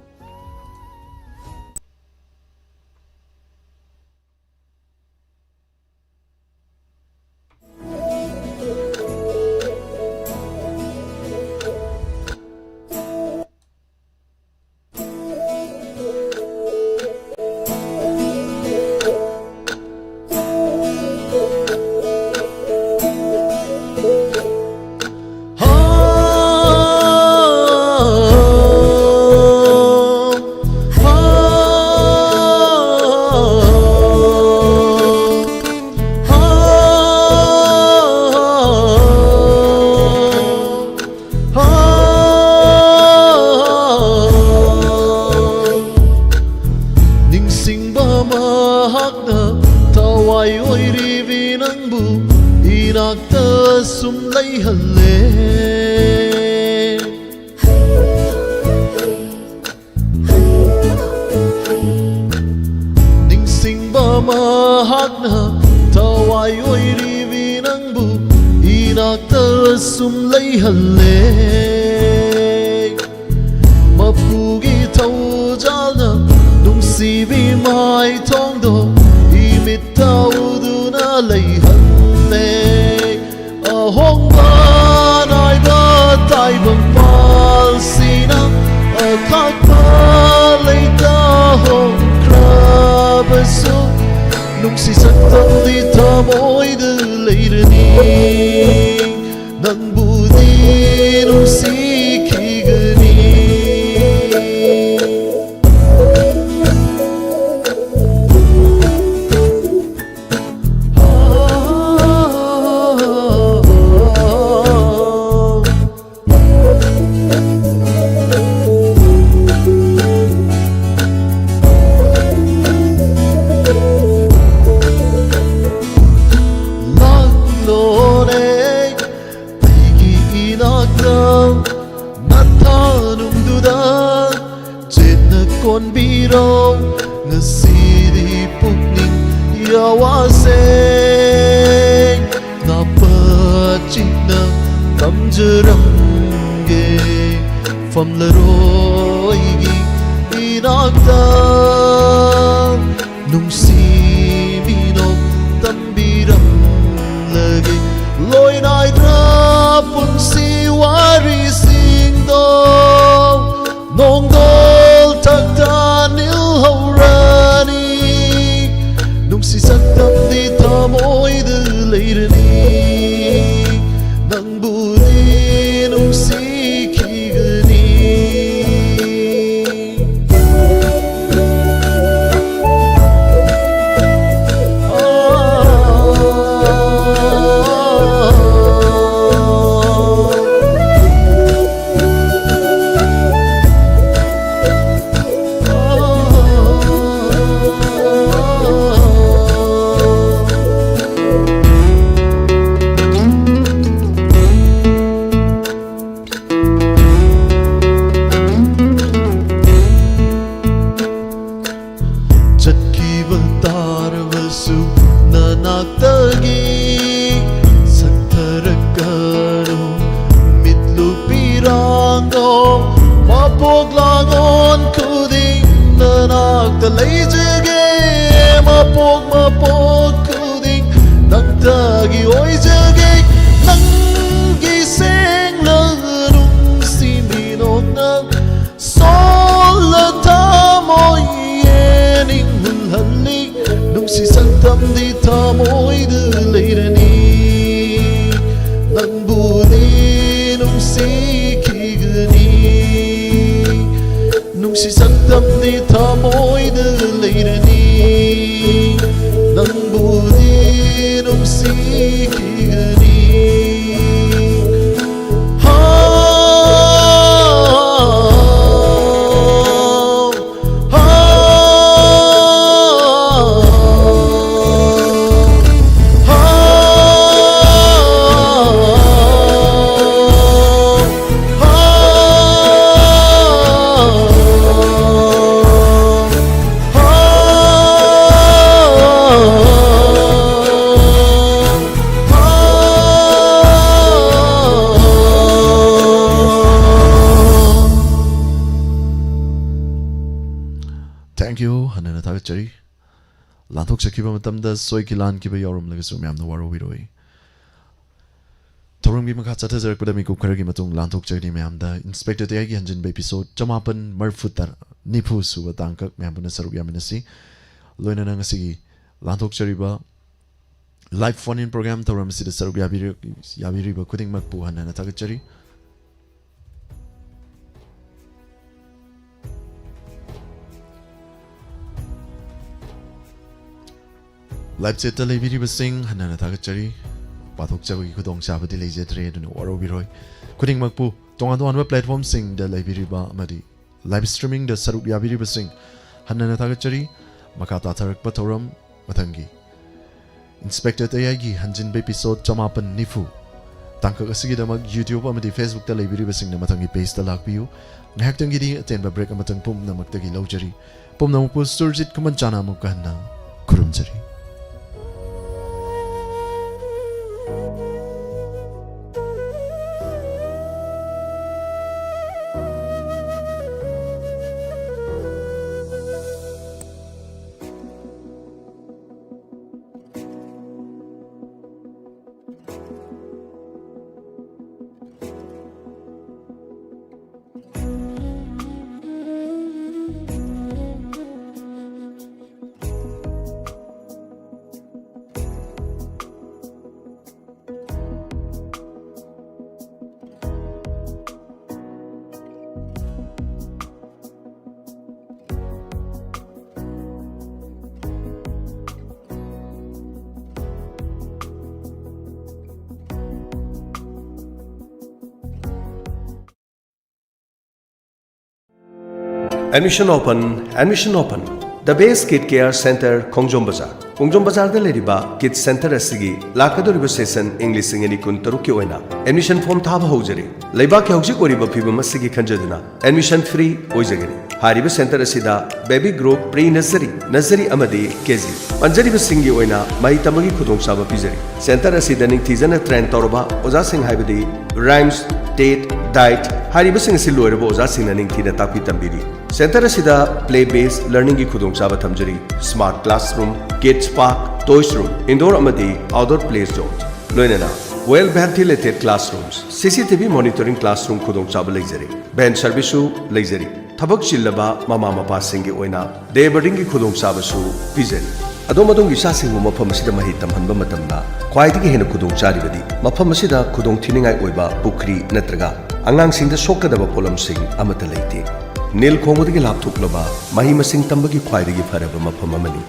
Mapugi tau jalna nung sibi mai thong do imit tau lay hân lê hong ba nai ba tai bang pal sina khát ba lay ta hong kra ba su nung si sat tâm đi thơ mối đưa lấy đưa đi nang bu đi nung si khi gơ đi con biro ngasi di pukning yawa se na pachik na tamjaram ge fam la roi gi inakta nung si mino tambiram lagi loi nai ra pun si wari sing do nong do Takdanil haurani nung si saktam di thamoy de leirani nang budi nung si kigani mapok kuding nang tagi oi jage nang gi seng nung si minok nang sol ta moi ening hulhali nung si santam di ta moi de leirani nang budi nung si kigani nung si santam di ta moi de leirani nang budi nung si kigani Thank you, Hanana Tagachari. Lantok Sakiba Matamda, Soikilan Kiba Yorum Legasum Yam the Waro Wiroi. Torung Bimakata Pudamiku Karagi Matung Lantok Chari Mamda, Inspector Yagi Hanjin episode, Jamapan, Murfutar, Nipu Suvatanka, Mambuna Saru Yamanasi, Loina Nangasi, Lantok Chariba, live phone in program, Toramasi the Saru Yabiriba, Kuding Makpu Hanana Tagachari. Live set leibiri basing hanana tagachari pathok chawi khudong chabadi leje tre dun waro biroi kuding makpu tongan platform sing the leibiri ba amadi live streaming the saruk yabiri basing hanana tagachari makata tharak pathoram mathangi inspector ayagi hanjin episode chamapan nifu tangka asigi damak YouTube amadi Facebook ta leibiri basing na mathangi page ta lakpiu ngahak tangi di aten ba break amatang pum namak tagi lojari pum namak pu surjit kumanchana mukahna kurumjari. Admission open. The Base Kid Care Center, Khongjom Bazaar. Khongjom Bazaar da leriba Kid Center asigi lakadoriba session English singeni kun taruki oina. Admission form thaba houjari. Leiba ke hauji koriba phibam asigi khanjaduna. Admission free oijagani. Hariba center asida baby group pre-nursery, nursery amadi KG. Manjariba singi oina mai tamagi khudong saba pijari. Center asida ningthizana train torba oja sing haibadi rhymes, date, diet, hariba sing siloiraba oja sing ningthina takpi tambiri. Center asida play-based learning ki khudong saba thamjari. Smart classroom, kids park, toys room, indoor amadi outdoor play zones. Loinana, well-ventilated classrooms, CCTV monitoring classroom khudong saba leijari. Bench service su leijari. Thabak chillaba mama mapa singi oina day boarding ki khudong saba su pijari. Adomadong isa singbu mafam asida mahi tamhanba matamna khwaidagi hena khudong charibadi mafam asida khudong thiningai oiba pukri natraga angang singda sokadaba polam sing amata leite. Nil khomudagi lapthuklaba mahi masing tambagi khwaidagi faraba mafam amani.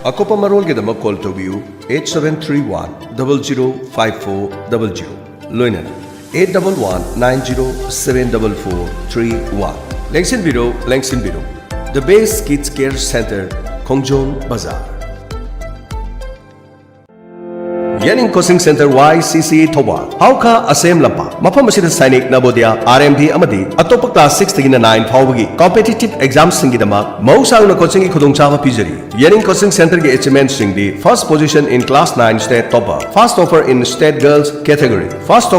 Akopa marol ge dama call to view 8731 005400 Loinan 8119074431 Lengsin Biro. The Base Kids Care Center, Khongjom Bazaar. Yening Coaching Center YCC Thobal. Hauka Asem Lapa. Mafam asida Sainik Nabodia RMD Amadi. Atopa class 6 tagina 9 Phawagi. Competitive exams singidama. Mausang na coaching ki khudongchaba pijari. Yening Coaching Center ge achievement singdi first position in class 9 state topper. First offer in state girls category. First